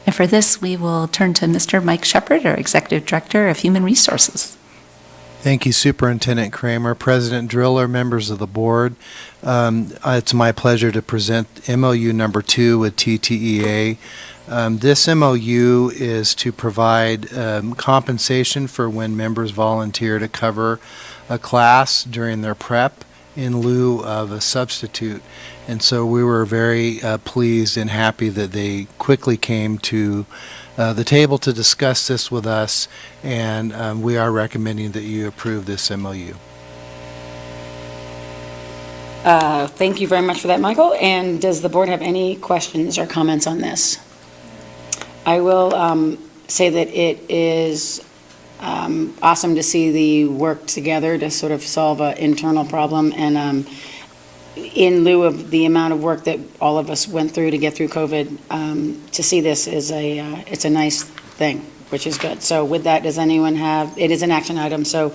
And for this, we will turn to Mr. Mike Shepard, our Executive Director of Human Resources. Thank you, Superintendent Kramer, President Driller, members of the board. It's my pleasure to present MOU number 2 with TTEA. This MOU is to provide compensation for when members volunteer to cover a class during their prep in lieu of a substitute. And so we were very pleased and happy that they quickly came to the table to discuss this with us, and we are recommending that you approve this MOU. Thank you very much for that, Michael. And does the board have any questions or comments on this? I will say that it is awesome to see the work together to sort of solve an internal problem, and in lieu of the amount of work that all of us went through to get through COVID, to see this is it's a nice thing, which is good. So with that, does anyone have, it is an action item, so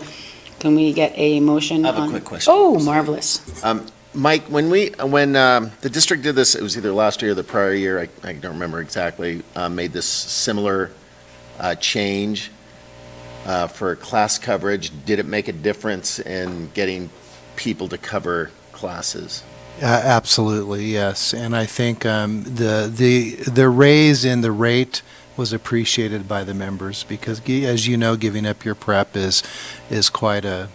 can we get a motion? I have a quick question. Oh, marvelous. Mike, when the district did this, it was either last year or the prior year, I don't remember exactly, made this similar change for class coverage. Did it make a difference in getting people to cover classes? Absolutely, yes. And I think the raise in the rate was appreciated by the members because, as you know, giving up your prep is quite a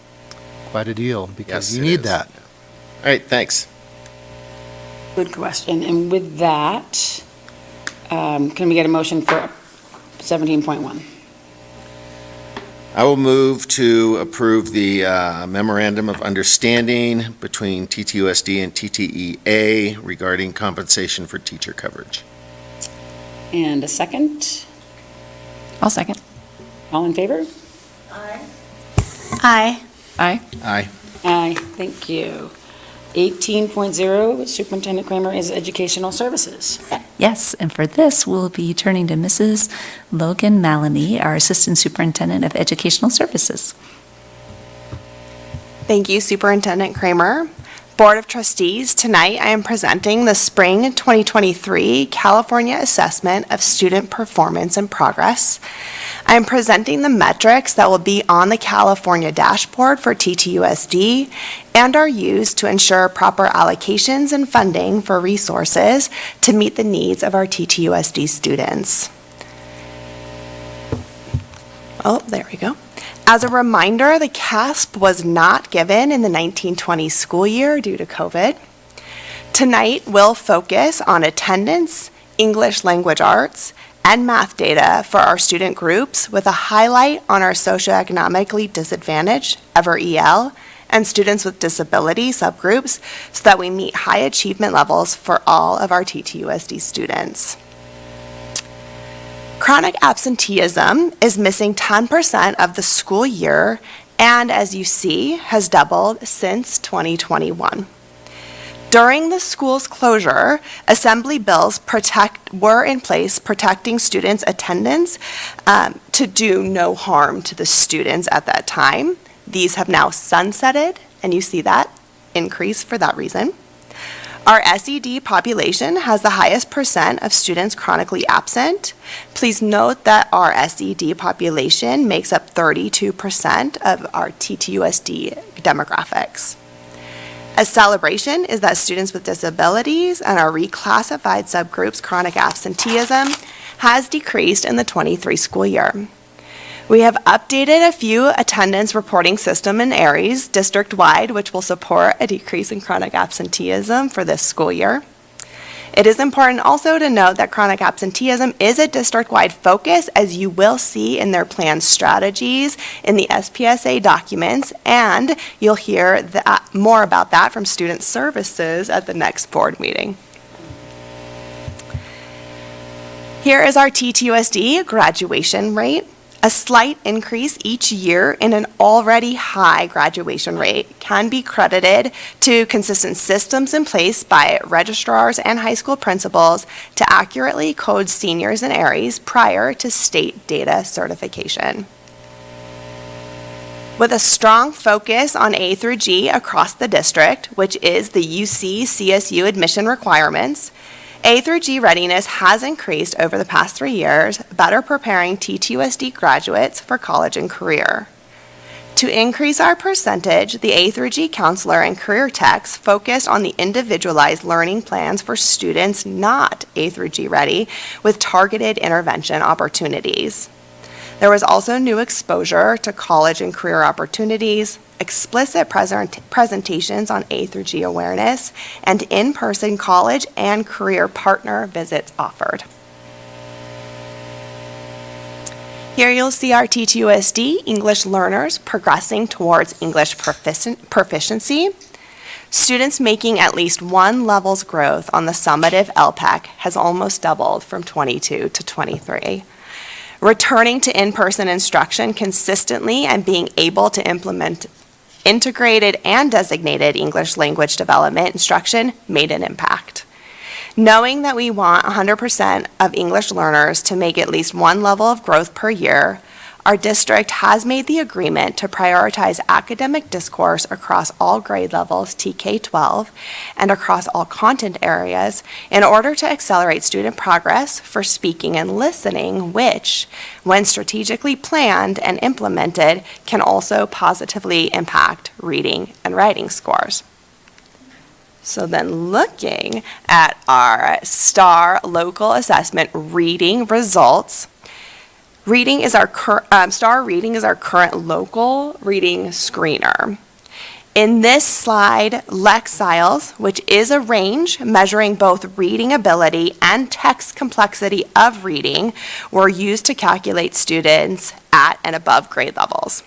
deal because you need that. All right, thanks. Good question. And with that, can we get a motion for 17.1? I will move to approve the memorandum of understanding between TTUSD and TTEA regarding compensation for teacher coverage. And a second? I'll second. All in favor? Aye. Aye. Aye. Aye, thank you. 18.0, Superintendent Kramer is Educational Services. Yes, and for this, we'll be turning to Mrs. Logan Maloney, our Assistant Superintendent of Educational Services. Thank you, Superintendent Kramer. Board of Trustees, tonight I am presenting the Spring 2023 California Assessment of Student Performance and Progress. I am presenting the metrics that will be on the California dashboard for TTUSD and are used to ensure proper allocations and funding for resources to meet the needs of our TTUSD students. Oh, there we go. As a reminder, the CASP was not given in the 1920 school year due to COVID. Tonight, we'll focus on attendance, English language arts, and math data for our student groups with a highlight on our socioeconomically disadvantaged, EL, and students with disability subgroups so that we meet high achievement levels for all of our TTUSD students. Chronic absenteeism is missing 10% of the school year and, as you see, has doubled since 2021. During the school's closure, assembly bills were in place protecting students' attendance to do no harm to the students at that time. These have now sunsetted, and you see that increase for that reason. Our SED population has the highest percent of students chronically absent. Please note that our SED population makes up 32% of our TTUSD demographics. A celebration is that students with disabilities and our reclassified subgroups chronic absenteeism has decreased in the 23 school year. We have updated a few attendance reporting system in Aries district-wide, which will support a decrease in chronic absenteeism for this school year. It is important also to note that chronic absenteeism is a district-wide focus, as you will see in their planned strategies in the SPSA documents, and you'll hear more about that from Student Services at the next board meeting. Here is our TTUSD graduation rate. A slight increase each year in an already high graduation rate can be credited to consistent systems in place by registrars and high school principals to accurately code seniors in Aries prior to state data certification. With a strong focus on A through G across the district, which is the UC CSU admission requirements, A through G readiness has increased over the past 3 years, better preparing TTUSD graduates for college and career. To increase our percentage, the A through G counselor and career techs focused on the individualized learning plans for students not A through G ready with targeted intervention opportunities. There was also new exposure to college and career opportunities, explicit presentations on A through G awareness, and in-person college and career partner visits offered. Here you'll see our TTUSD English learners progressing towards English proficiency. Students making at least one level's growth on the summative LPAC has almost doubled from 22 to 23. Returning to in-person instruction consistently and being able to implement integrated and designated English language development instruction made an impact. Knowing that we want 100% of English learners to make at least one level of growth per year, our district has made the agreement to prioritize academic discourse across all grade levels, TK-12, and across all content areas in order to accelerate student progress for speaking and listening, which, when strategically planned and implemented, can also positively impact reading and writing scores. So then looking at our STAR local assessment reading results, STAR Reading is our current local reading screener. In this slide, Lexiles, which is a range measuring both reading ability and text complexity of reading, were used to calculate students at and above grade levels.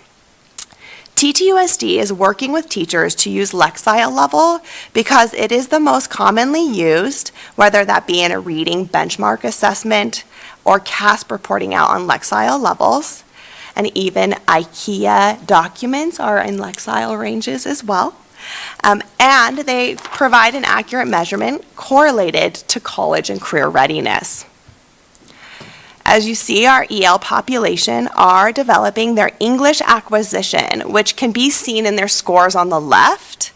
TTUSD is working with teachers to use Lexile level because it is the most commonly used, whether that be in a reading benchmark assessment or CASP reporting out on Lexile levels. And even IKEA documents are in Lexile ranges as well. And they provide an accurate measurement correlated to college and career readiness. As you see, our EL population are developing their English acquisition, which can be seen in their scores on the left.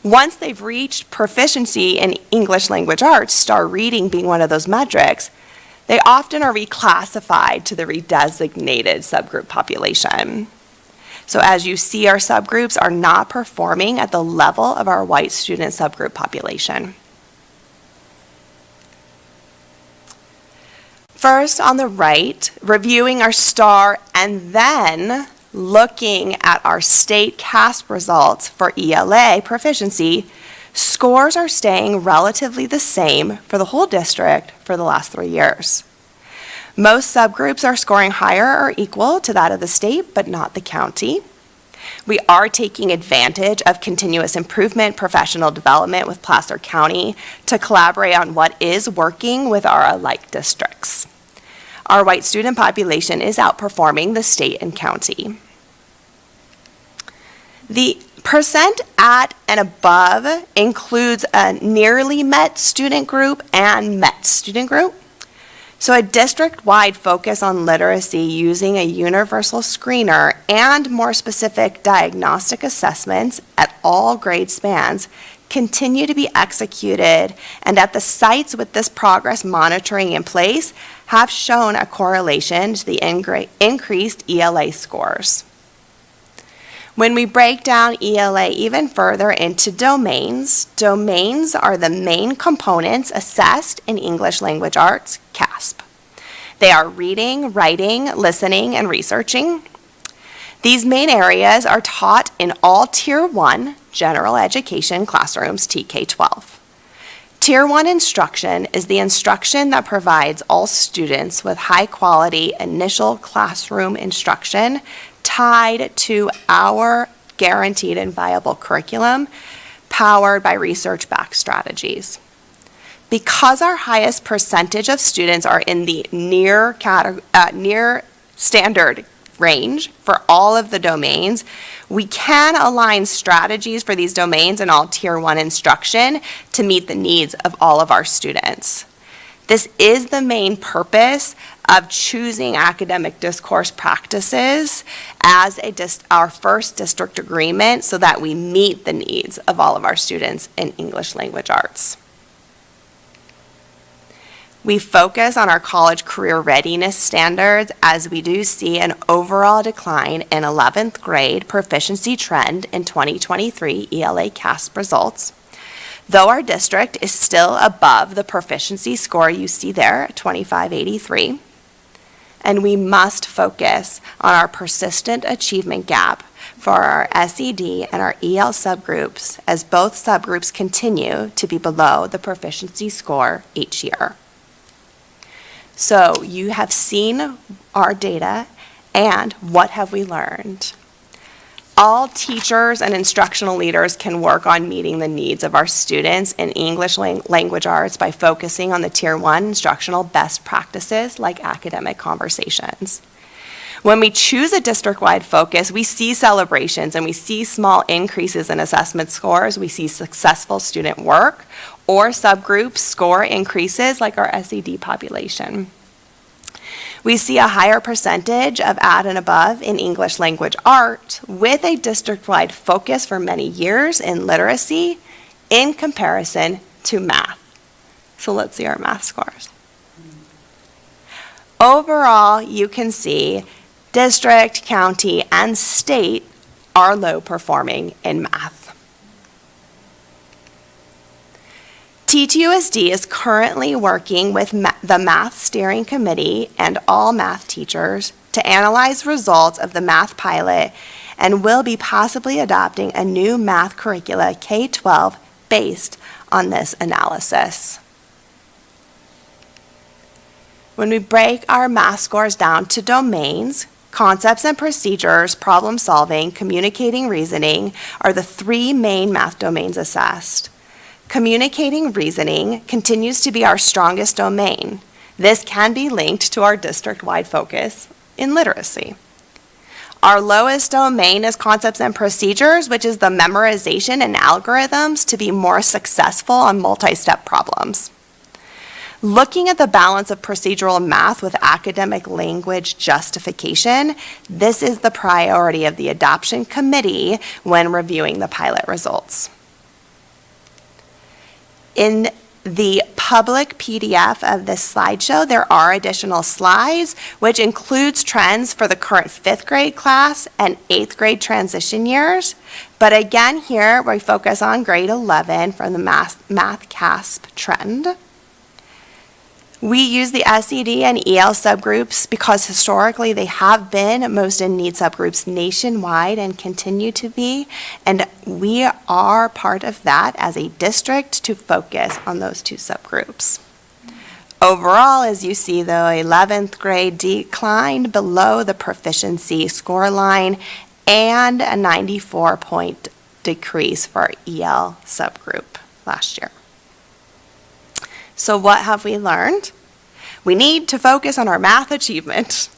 Once they've reached proficiency in English language arts, STAR reading being one of those metrics, they often are reclassified to the redesignated subgroup population. So as you see, our subgroups are not performing at the level of our white student subgroup population. First, on the right, reviewing our STAR and then looking at our state CASP results for ELA proficiency, scores are staying relatively the same for the whole district for the last 3 years. Most subgroups are scoring higher or equal to that of the state, but not the county. We are taking advantage of continuous improvement, professional development with Placer County to collaborate on what is working with our alike districts. Our white student population is outperforming the state and county. The percent at and above includes a nearly met student group and met student group. So a district-wide focus on literacy using a universal screener and more specific diagnostic assessments at all grade spans continue to be executed, and at the sites with this progress monitoring in place have shown a correlation to the increased ELA scores. When we break down ELA even further into domains, domains are the main components assessed in English Language Arts, CASP. They are reading, writing, listening, and researching. These main areas are taught in all Tier 1 general education classrooms, TK-12. Tier 1 instruction is the instruction that provides all students with high-quality initial classroom instruction tied to our guaranteed and viable curriculum, powered by research-backed strategies. Because our highest percentage of students are in the near standard range for all of the domains, we can align strategies for these domains in all Tier 1 instruction to meet the needs of all of our students. This is the main purpose of choosing academic discourse practices as our first district agreement so that we meet the needs of all of our students in English Language Arts. We focus on our college career readiness standards as we do see an overall decline in 11th grade proficiency trend in 2023 ELA CASP results. Though our district is still above the proficiency score you see there at 2583, and we must focus on our persistent achievement gap for our SED and our EL subgroups as both subgroups continue to be below the proficiency score each year. So you have seen our data, and what have we learned? All teachers and instructional leaders can work on meeting the needs of our students in English Language Arts by focusing on the Tier 1 instructional best practices like academic conversations. When we choose a district-wide focus, we see celebrations and we see small increases in assessment scores. We see successful student work or subgroup score increases like our SED population. We see a higher percentage of at and above in English Language Art with a district-wide focus for many years in literacy in comparison to math. So let's see our math scores. Overall, you can see district, county, and state are low performing in math. TTUSD is currently working with the Math Steering Committee and all math teachers to analyze results of the math pilot and will be possibly adopting a new math curricula K-12 based on this analysis. When we break our math scores down to domains, concepts and procedures, problem solving, communicating, reasoning are the three main math domains assessed. Communicating reasoning continues to be our strongest domain. This can be linked to our district-wide focus in literacy. Our lowest domain is concepts and procedures, which is the memorization and algorithms to be more successful on multi-step problems. Looking at the balance of procedural math with academic language justification, this is the priority of the adoption committee when reviewing the pilot results. In the public PDF of this slideshow, there are additional slides, which includes trends for the current 5th grade class and 8th grade transition years. But again, here we focus on grade 11 from the math CASP trend. We use the SED and EL subgroups because historically they have been most in need subgroups nationwide and continue to be, and we are part of that as a district to focus on those two subgroups. Overall, as you see, the 11th grade declined below the proficiency score line and a 94-point decrease for our EL subgroup last year. So what have we learned? We need to focus on our math achievement.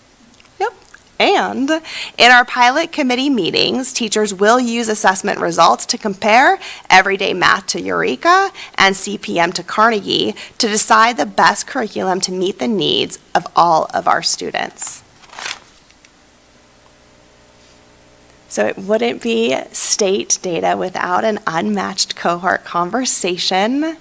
Yep. And in our pilot committee meetings, teachers will use assessment results to compare everyday math to Eureka and CPM to Carnegie to decide the best curriculum to meet the needs of all of our students. So it wouldn't be state data without an unmatched cohort conversation.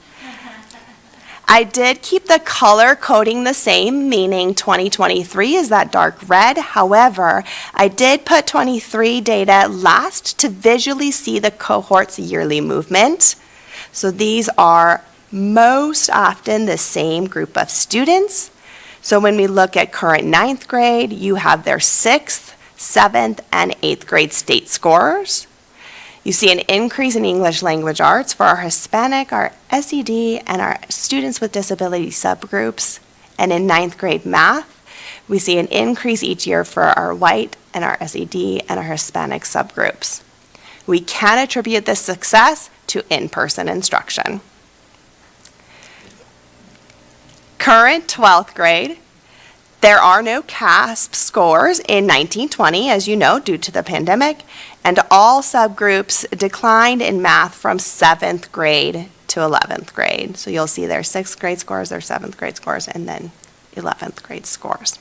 I did keep the color coding the same, meaning 2023 is that dark red. However, I did put 23 data last to visually see the cohort's yearly movement. So these are most often the same group of students. So when we look at current 9th grade, you have their 6th, 7th, and 8th grade state scores. You see an increase in English language arts for our Hispanic, our SED, and our students with disability subgroups. And in 9th grade math, we see an increase each year for our white and our SED and our Hispanic subgroups. We can attribute this success to in-person instruction. Current 12th grade, there are no CASP scores in 1920, as you know, due to the pandemic, and all subgroups declined in math from 7th grade to 11th grade. So you'll see their 6th grade scores, their 7th grade scores, and then 11th grade scores.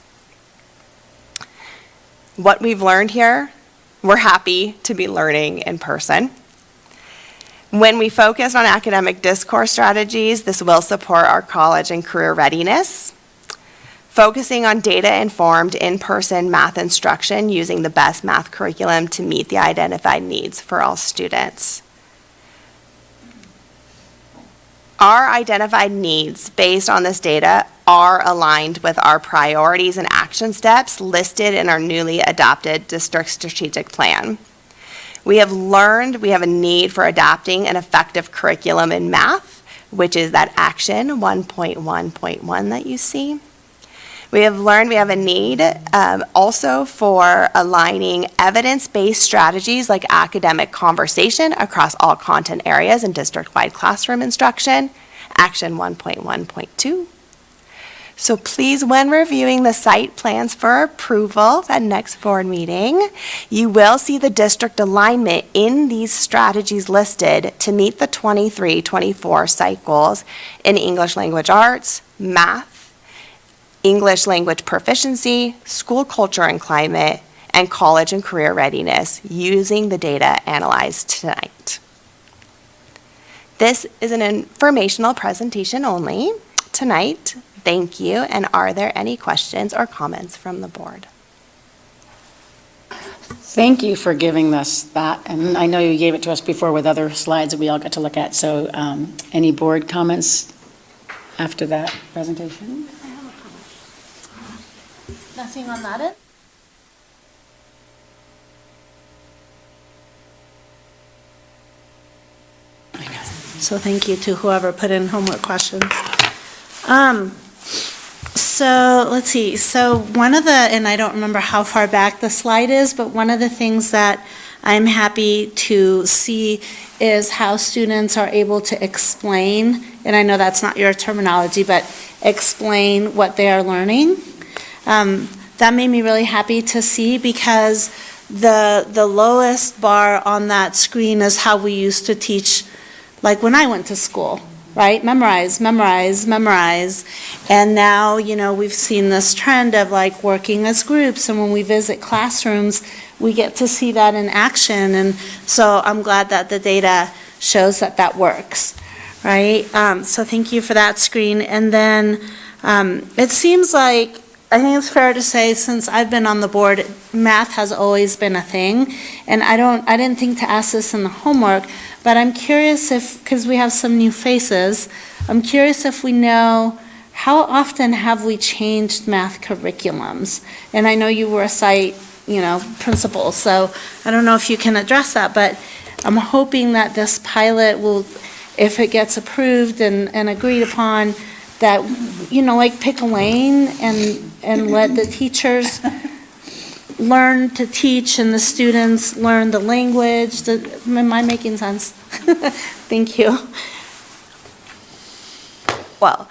What we've learned here, we're happy to be learning in person. When we focus on academic discourse strategies, this will support our college and career readiness. Focusing on data-informed in-person math instruction using the best math curriculum to meet the identified needs for all students. Our identified needs based on this data are aligned with our priorities and action steps listed in our newly adopted district strategic plan. We have learned we have a need for adopting an effective curriculum in math, which is that action 1.1.1 that you see. We have learned we have a need also for aligning evidence-based strategies like academic conversation across all content areas in district-wide classroom instruction, Action 1.1.2. So please, when reviewing the site plans for approval at next board meeting, you will see the district alignment in these strategies listed to meet the 23-24 site goals in English language arts, math, English language proficiency, school culture and climate, and college and career readiness using the data analyzed tonight. This is an informational presentation only tonight. Thank you. And are there any questions or comments from the board? Thank you for giving us that. And I know you gave it to us before with other slides that we all got to look at. So any board comments after that presentation? Nothing on that end? So thank you to whoever put in homework questions. So let's see, so one of the, and I don't remember how far back the slide is, but one of the things that I'm happy to see is how students are able to explain, and I know that's not your terminology, but explain what they are learning. That made me really happy to see because the lowest bar on that screen is how we used to teach, like when I went to school, right? Memorize, memorize, memorize. And now, we've seen this trend of like working as groups, and when we visit classrooms, we get to see that in action. And so I'm glad that the data shows that that works, right? So thank you for that screen. And then it seems like, I think it's fair to say, since I've been on the board, math has always been a thing. And I didn't think to ask this in the homework, but I'm curious if, because we have some new faces, I'm curious if we know how often have we changed math curriculums? And I know you were a site, principal, so I don't know if you can address that, but I'm hoping that this pilot will, if it gets approved and agreed upon, that, like pick a lane and let the teachers learn to teach and the students learn the language. Am I making sense? Thank you. Well,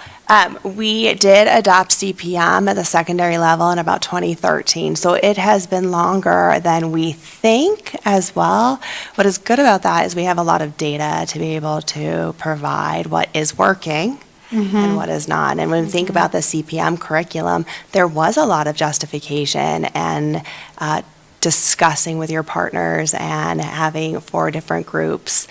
we did adopt CPM at the secondary level in about 2013, so it has been longer than we think as well. What is good about that is we have a lot of data to be able to provide what is working and what is not. And when we think about the CPM curriculum, there was a lot of justification and discussing with your partners and having 4 different groups.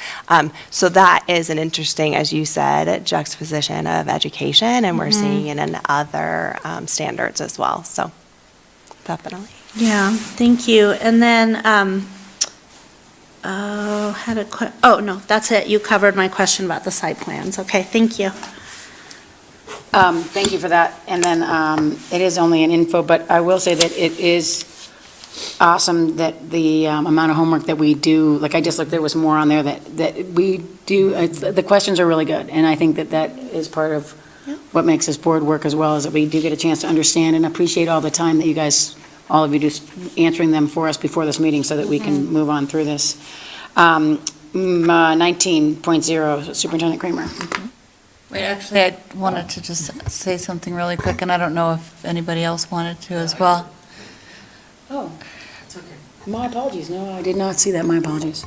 So that is an interesting, as you said, juxtaposition of education, and we're seeing it in other standards as well. So definitely. Yeah, thank you. And then, no, that's it. You covered my question about the site plans. Okay, thank you. Thank you for that. And then it is only an info, but I will say that it is awesome that the amount of homework that we do, like I just looked, there was more on there that we do. The questions are really good, and I think that is part of what makes this board work as well, is that we do get a chance to understand and appreciate all the time that you guys, all of you, do answering them for us before this meeting so that we can move on through this. 19.0, Superintendent Kramer. Wait, actually, I wanted to just say something really quick, and I don't know if anybody else wanted to as well. Oh, it's okay. My apologies. No, I did not see that. My apologies.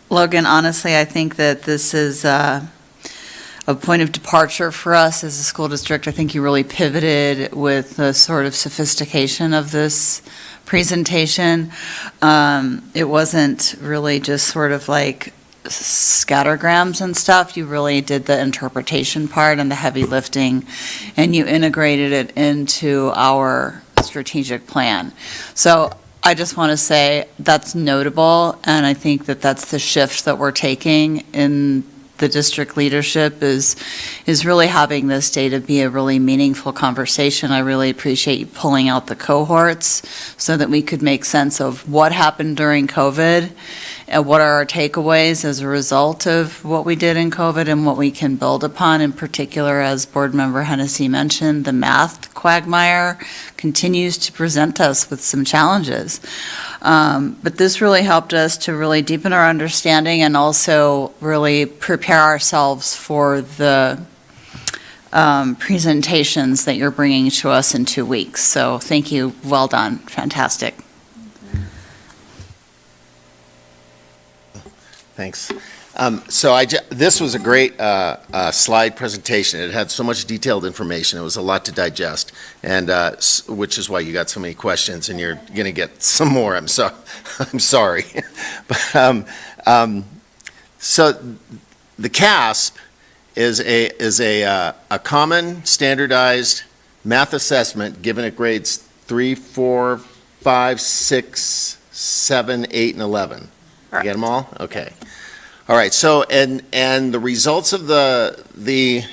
Logan, honestly, I think that this is a point of departure for us as a school district. I think you really pivoted with the sort of sophistication of this presentation. It wasn't really just sort of like scattergrams and stuff. You really did the interpretation part and the heavy lifting, and you integrated it into our strategic plan. So I just want to say that's notable, and I think that that's the shift that we're taking in the district leadership is really having this data be a really meaningful conversation. I really appreciate you pulling out the cohorts so that we could make sense of what happened during COVID and what are our takeaways as a result of what we did in COVID and what we can build upon. In particular, as Board Member Hennessy mentioned, the math quagmire continues to present us with some challenges. But this really helped us to really deepen our understanding and also really prepare ourselves for the presentations that you're bringing to us in 2 weeks. So thank you. Well done. Fantastic. Thanks. This was a great slide presentation. It had so much detailed information. It was a lot to digest, and which is why you got so many questions, and you're going to get some more. I'm sorry. But, so the CASP is a common standardized math assessment given at grades 3, 4, 5, 6, 7, 8, and 11. You get them all? Okay. All right. So, and the results of the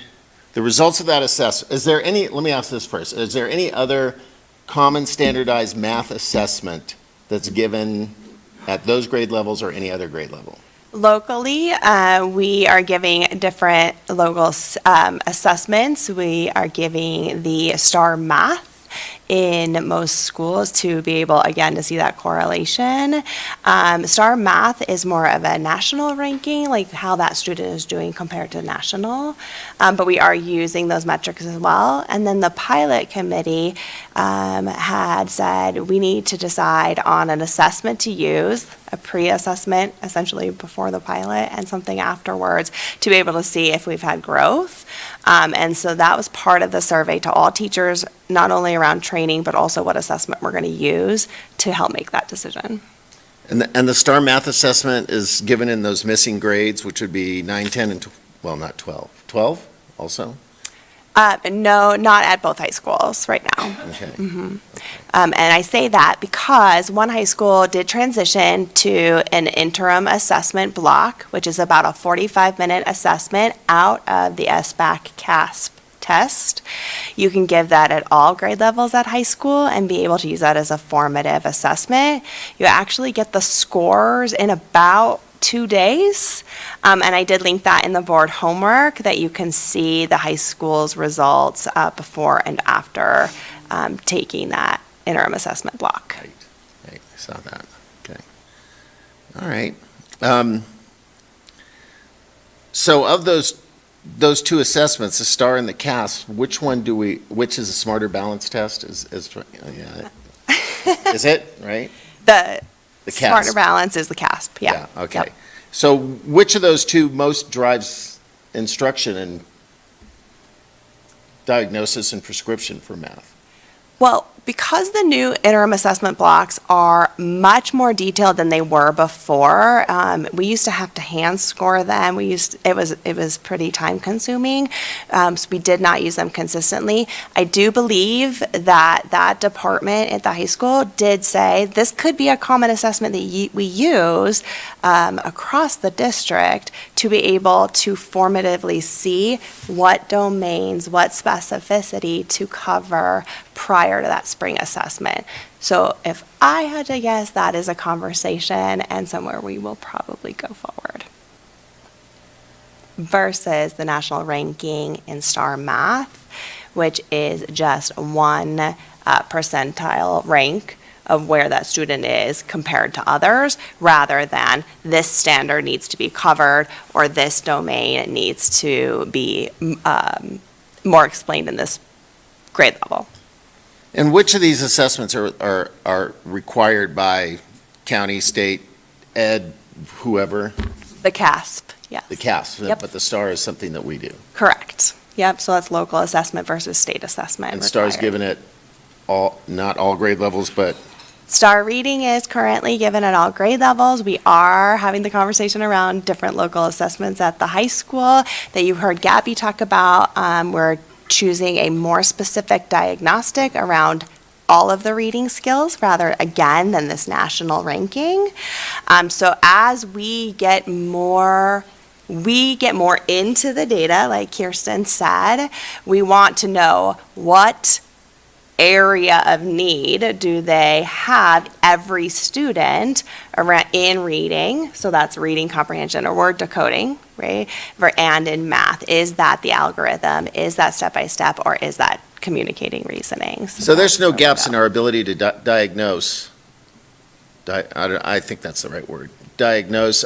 results of that assessment, is there any, let me ask this first, is there any other common standardized math assessment that's given at those grade levels or any other grade level? Locally, we are giving different local assessments. We are giving the STAR Math in most schools to be able, again, to see that correlation. STAR Math is more of a national ranking, like how that student is doing compared to national, but we are using those metrics as well. And then the pilot committee had said we need to decide on an assessment to use, a pre-assessment essentially before the pilot, and something afterwards to be able to see if we've had growth. And so that was part of the survey to all teachers, not only around training, but also what assessment we're going to use to help make that decision. And the STAR Math assessment is given in those missing grades, which would be 9, 10, and, well, not 12. 12 also? No, not at both high schools right now. Okay. And I say that because one high school did transition to an interim assessment block, which is about a 45-minute assessment out of the SBAC CASP test. You can give that at all grade levels at high school and be able to use that as a formative assessment. You actually get the scores in about 2 days, and I did link that in the board homework that you can see the high school's results before and after taking that interim assessment block. Right, I saw that. Okay. All right. So of those two assessments, the STAR and the CASP, which is a smarter balance test? Is it, right? The CASP. Smarter balance is the CASP, yeah. Okay. Yep. So which of those two most drives instruction and diagnosis and prescription for math? Well, because the new interim assessment blocks are much more detailed than they were before, we used to have to hand score them. It was pretty time consuming, so we did not use them consistently. I do believe that department at the high school did say this could be a common assessment that we use across the district to be able to formatively see what domains, what specificity to cover prior to that spring assessment. So if I had to guess, that is a conversation and somewhere we will probably go forward. Versus the national ranking in STAR Math, which is just one percentile rank of where that student is compared to others, rather than this standard needs to be covered or this domain needs to be more explained in this grade level. And which of these assessments are required by county, state, ed, whoever? The CASP, yes. The CASP, Yep. but the STAR is something that we do. Correct. Yep, so that's local assessment versus state assessment. And STAR is required. given at not all grade levels, but STAR reading is currently given at all grade levels. We are having the conversation around different local assessments at the high school that you heard Gabby talk about. We're choosing a more specific diagnostic around all of the reading skills rather, again, than this national ranking. So as we get more into the data, like Kirsten said, we want to know what area of need do they have every student in reading, so that's reading comprehension or word decoding, right? And in math, is that the algorithm, is that step-by-step, or is that communicating reasoning? so there's no gaps in our ability to diagnose, I think that's the right word, diagnose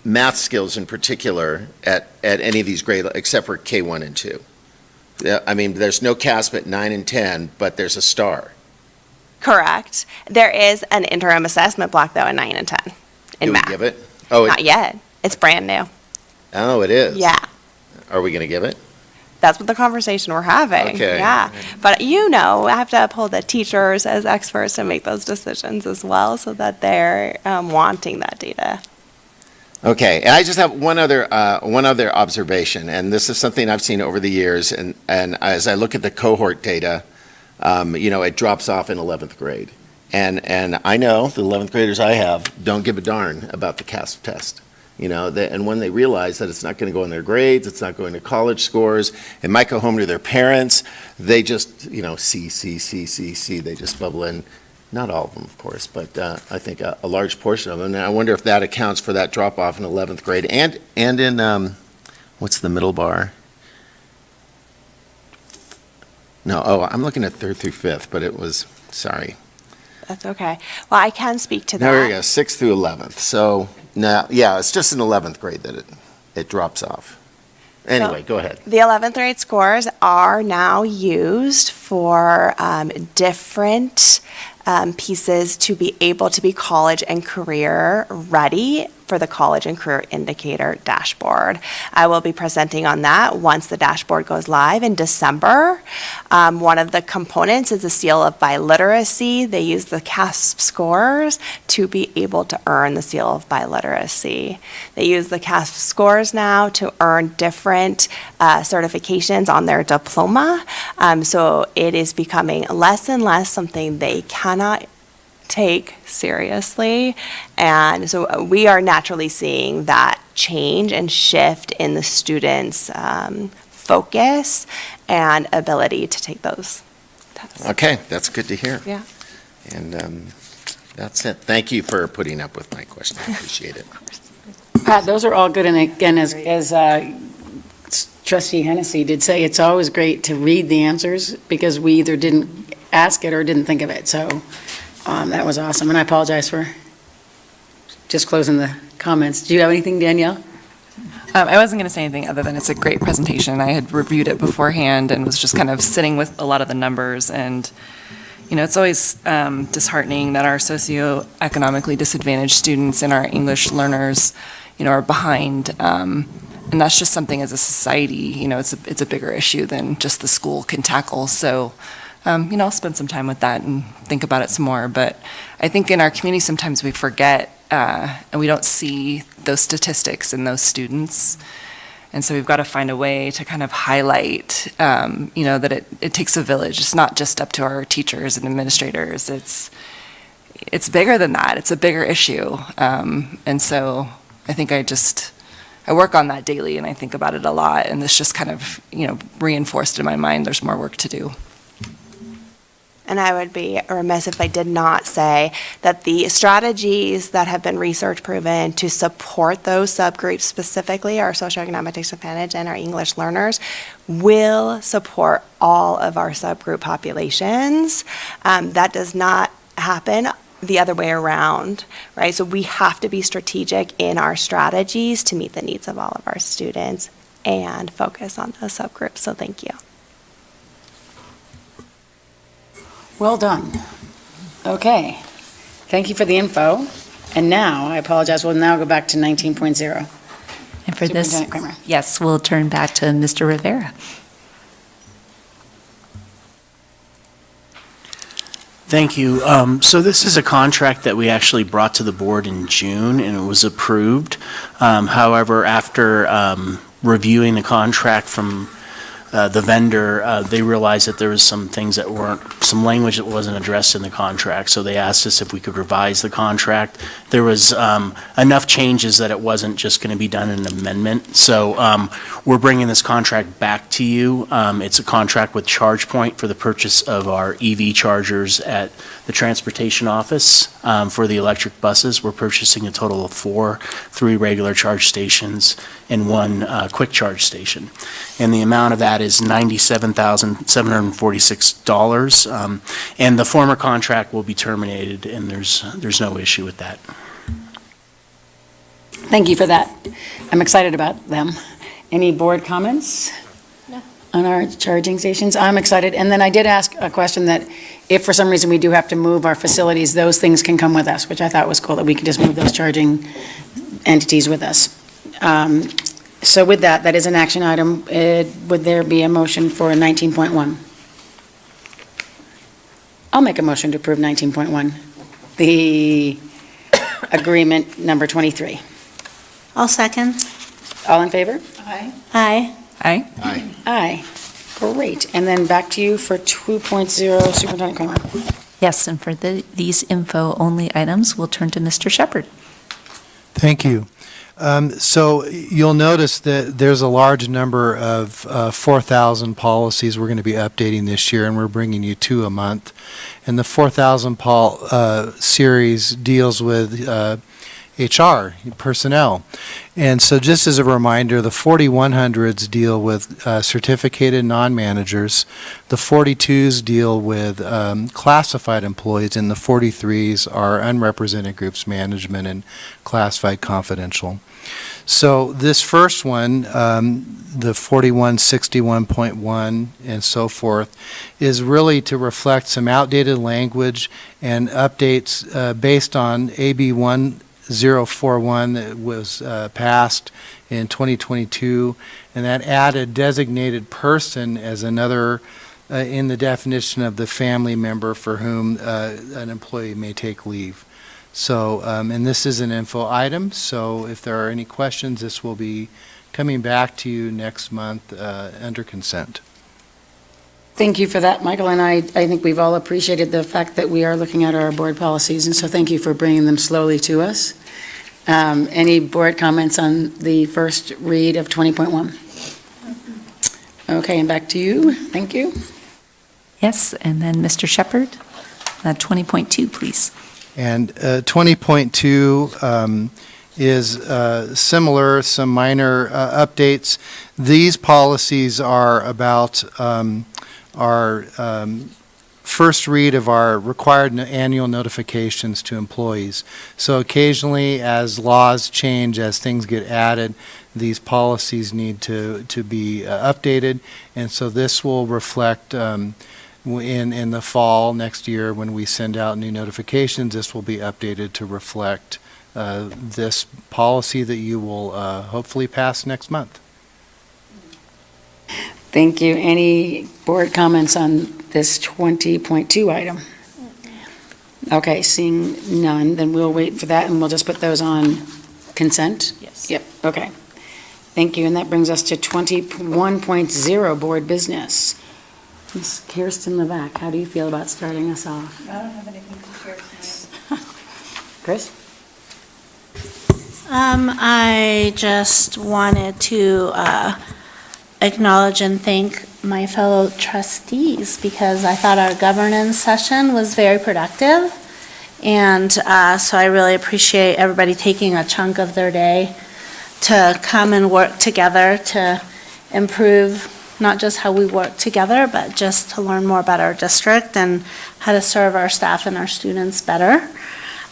math skills in particular at any of these grade, except for K1 and 2. Yeah, I mean, there's no CASP at 9 and 10, but there's a STAR. Correct. There is an interim assessment block, though, in 9 and 10 in Do math. we give it? Oh, Not yet. It's brand new. Oh, it is? Yeah. Are we going to give it? That's what the conversation we're having. Okay. Yeah. But I have to uphold the teachers as experts to make those decisions as well, so that they're wanting that data. Okay, and I just have one other observation, and this is something I've seen over the years, and as I look at the cohort data, it drops off in 11th grade. And I know the 11th graders I have don't give a darn about the CASP test. And when they realize that it's not going to go in their grades, it's not going to college scores, it might go home to their parents, they just, C, they just bubble in. Not all of them, of course, but I think a large portion of them. And I wonder if that accounts for that drop-off in 11th grade and in, what's the middle bar? No, I'm looking at 3rd through 5th, but it was, sorry. That's okay. Well, I can speak to that. There we go, 6th through 11th. So, now, yeah, it's just in 11th grade that it drops off. Anyway, go ahead. The 11th grade scores are now used for different pieces to be able to be college and career ready for the College and Career Indicator dashboard. I will be presenting on that once the dashboard goes live in December. One of the components is the seal of biliteracy. They use the CASP scores to be able to earn the seal of biliteracy. They use the CASP scores now to earn different certifications on their diploma. So it is becoming less and less something they cannot take seriously. And so we are naturally seeing that change and shift in the students' focus and ability to take those tests. Okay, that's good to hear. Yeah. And that's it. Thank you for putting up with my question. I appreciate it. Pat, those are all good, and again, as Trustee Hennessy did say, it's always great to read the answers, because we either didn't ask it or didn't think of it, so that was awesome, and I apologize for just closing the comments. Do you have anything, Danielle? I wasn't going to say anything other than it's a great presentation. I had reviewed it beforehand and was just kind of sitting with a lot of the numbers, and it's always disheartening that our socioeconomically disadvantaged students and our English learners, are behind. And that's just something as a society, it's a bigger issue than just the school can tackle. So, I'll spend some time with that and think about it some more. But I think in our community, sometimes we forget and we don't see those statistics in those students. And so we've got to find a way to kind of highlight, that it takes a village. It's not just up to our teachers and administrators. It's bigger than that. It's a bigger issue. And so I think I work on that daily, and I think about it a lot, and this just kind of, reinforced in my mind there's more work to do. And I would be remiss if I did not say that the strategies that have been research proven to support those subgroups, specifically our socioeconomic disadvantage and our English learners, will support all of our subgroup populations. That does not happen the other way around, right? So we have to be strategic in our strategies to meet the needs of all of our students and focus on those subgroups. So thank you. Well done. Okay. Thank you for the info. And now, I apologize, we'll now go back to 19.0. And for this, Superintendent Kramer. yes, we'll turn back to Mr. Rivera. Thank you. So this is a contract that we actually brought to the board in June, and it was approved. However, after reviewing the contract from the vendor, they realized that there was some things that some language that wasn't addressed in the contract, so they asked us if we could revise the contract. There was enough changes that it wasn't just going to be done in an amendment, so we're bringing this contract back to you. It's a contract with ChargePoint for the purchase of our EV chargers at the transportation office for the electric buses. We're purchasing a total of 3 regular charge stations and 1 quick charge station. And the amount of that is $97,746. And the former contract will be terminated, and there's no issue with that. Thank you for that. I'm excited about them. Any board comments? No. On our charging stations? I'm excited. And then I did ask a question that if for some reason we do have to move our facilities, those things can come with us, which I thought was cool, that we could just move those charging entities with us. So with that, that is an action item. Would there be a motion for 19.1? I'll make a motion to approve 19.1, the agreement number 23. I'll second. All in favor? Aye. Aye. Aye. Aye. Aye. Great. And then back to you for 2.0, Superintendent Kramer. Yes, and for these info-only items, we'll turn to Mr. Shepherd. Thank you. So you'll notice that there's a large number of 4,000 policies we're going to be updating this year, and we're bringing you 2 a month. And the 4,000 series deals with HR, personnel. And so just as a reminder, the 4100s deal with certificated non-managers, the 42s deal with classified employees, and the 43s are unrepresented groups management and classified confidential. So this first one, the 4161.1 and so forth, is really to reflect some outdated language and updates based on AB 1041 that was passed in 2022, and that added designated person as another in the definition of the family member for whom an employee may take leave. So, and this is an info item, so if there are any questions, this will be coming back to you next month under consent. Thank you for that, Michael, and I think we've all appreciated the fact that we are looking at our board policies, and so thank you for bringing them slowly to us. Any board comments on the first read of 20.1? Okay, and back to you. Thank you. Yes, and then Mr. Shepherd, 20.2, please. And 20.2 is similar, some minor updates. These policies are about our first read of our required annual notifications to employees. So occasionally, as laws change, as things get added, these policies need to be updated. And so this will reflect in the fall next year when we send out new notifications, this will be updated to reflect this policy that you will hopefully pass next month. Thank you. Any board comments on this 20.2 item? Okay, seeing none, then we'll wait for that and we'll just put those on consent? Yes. Yep, okay. Thank you, and that brings us to 21.0, board business. Ms. Kirsten Levac, how do you feel about starting us off? I don't have anything to share tonight. Chris? I just wanted to acknowledge and thank my fellow trustees because I thought our governance session was very productive. And so I really appreciate everybody taking a chunk of their day to come and work together to improve not just how we work together, but just to learn more about our district and how to serve our staff and our students better.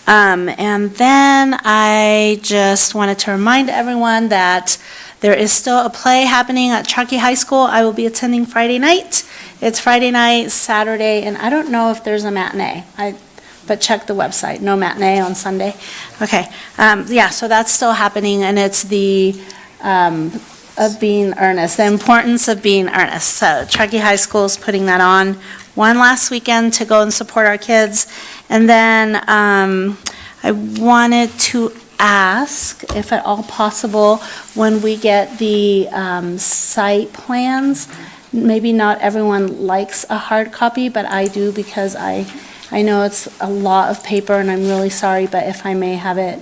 And then I just wanted to remind everyone that there is still a play happening at Truckee High School. I will be attending Friday night. It's Friday night, Saturday, and I don't know if there's a matinee. But check the website. No matinee on Sunday. Okay. Yeah, so that's still happening, and it's the of being earnest, the importance of being earnest. So Truckee High School is putting that on one last weekend to go and support our kids. And then I wanted to ask, if at all possible, when we get the site plans, maybe not everyone likes a hard copy, but I do because I know it's a lot of paper and I'm really sorry, but if I may have it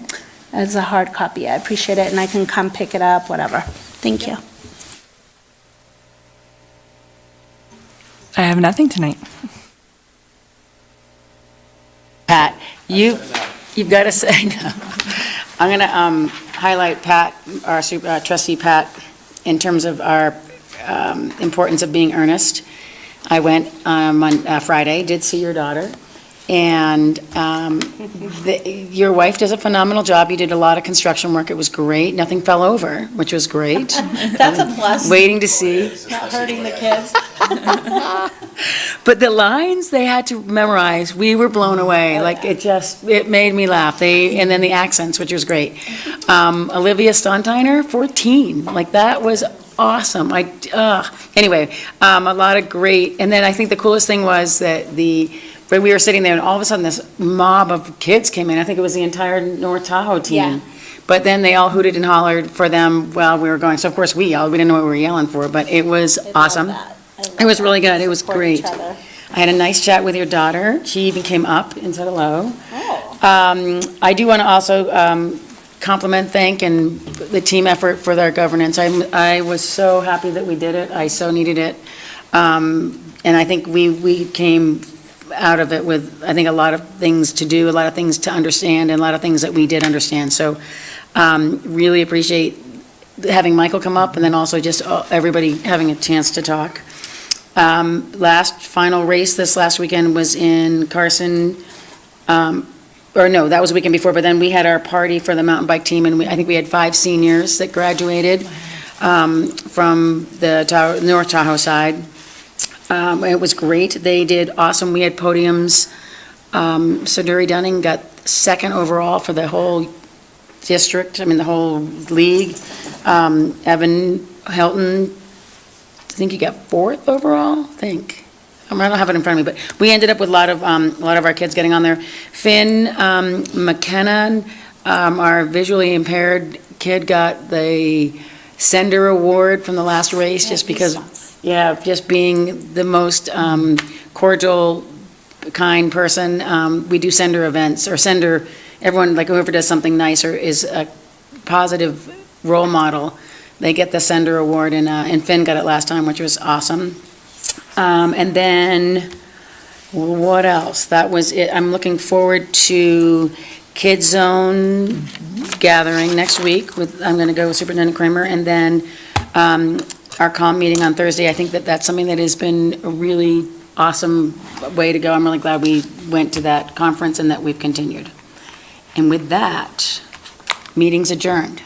as a hard copy, I appreciate it and I can come pick it up, whatever. Thank you. I have nothing tonight. Pat, you've got to say, no. I'm going to highlight Pat, our trustee Pat, in terms of our importance of being earnest. I went on Friday, did see your daughter, and your wife does a phenomenal job. You did a lot of construction work. It was great. Nothing fell over, which was great. That's a plus. Waiting to see. Not hurting the kids. But the lines they had to memorize, we were blown away. Like, it made me laugh. And then the accents, which was great. Olivia Stontiner, 14. Like, that was awesome. Anyway, a lot of great. And then I think the coolest thing was that when we were sitting there and all of a sudden this mob of kids came in. I think it was the entire North Tahoe team. Yeah. But then they all hooted and hollered for them while we were going. So of course we yelled. We didn't know what we were yelling for, but it was awesome. It was really good. It was great. I had a nice chat with your daughter. She even came up and said hello. I do want to also compliment, thank, and the team effort for their governance. I was so happy that we did it. I so needed it. And I think we came out of it with, I think, a lot of things to do, a lot of things to understand, and a lot of things that we did understand. So really appreciate having Michael come up, and then also just everybody having a chance to talk. Last final race this last weekend was in Carson, or no, that was the weekend before, but then we had our party for the mountain bike team, and I think we had 5 seniors that graduated from the North Tahoe side. It was great. They did awesome. We had podiums. Suduri Dunning got 2nd overall for the whole district, the whole league. Evan Helton, I think he got 4th overall, I think. I don't have it in front of me, but we ended up with a lot of our kids getting on there. Finn McKenna, our visually impaired kid, got the Sender Award from the last race, just because, just being the most cordial, kind person. We do Sender events, or Sender, everyone, like whoever does something nice or is a positive role model, they get the Sender Award, and Finn got it last time, which was awesome. And then, what else? That was it. I'm looking forward to Kids Zone gathering next week. I'm going to go with Superintendent Kramer, and then our comm meeting on Thursday. I think that's something that has been a really awesome way to go. I'm really glad we went to that conference and that we've continued. And with that, meeting's adjourned.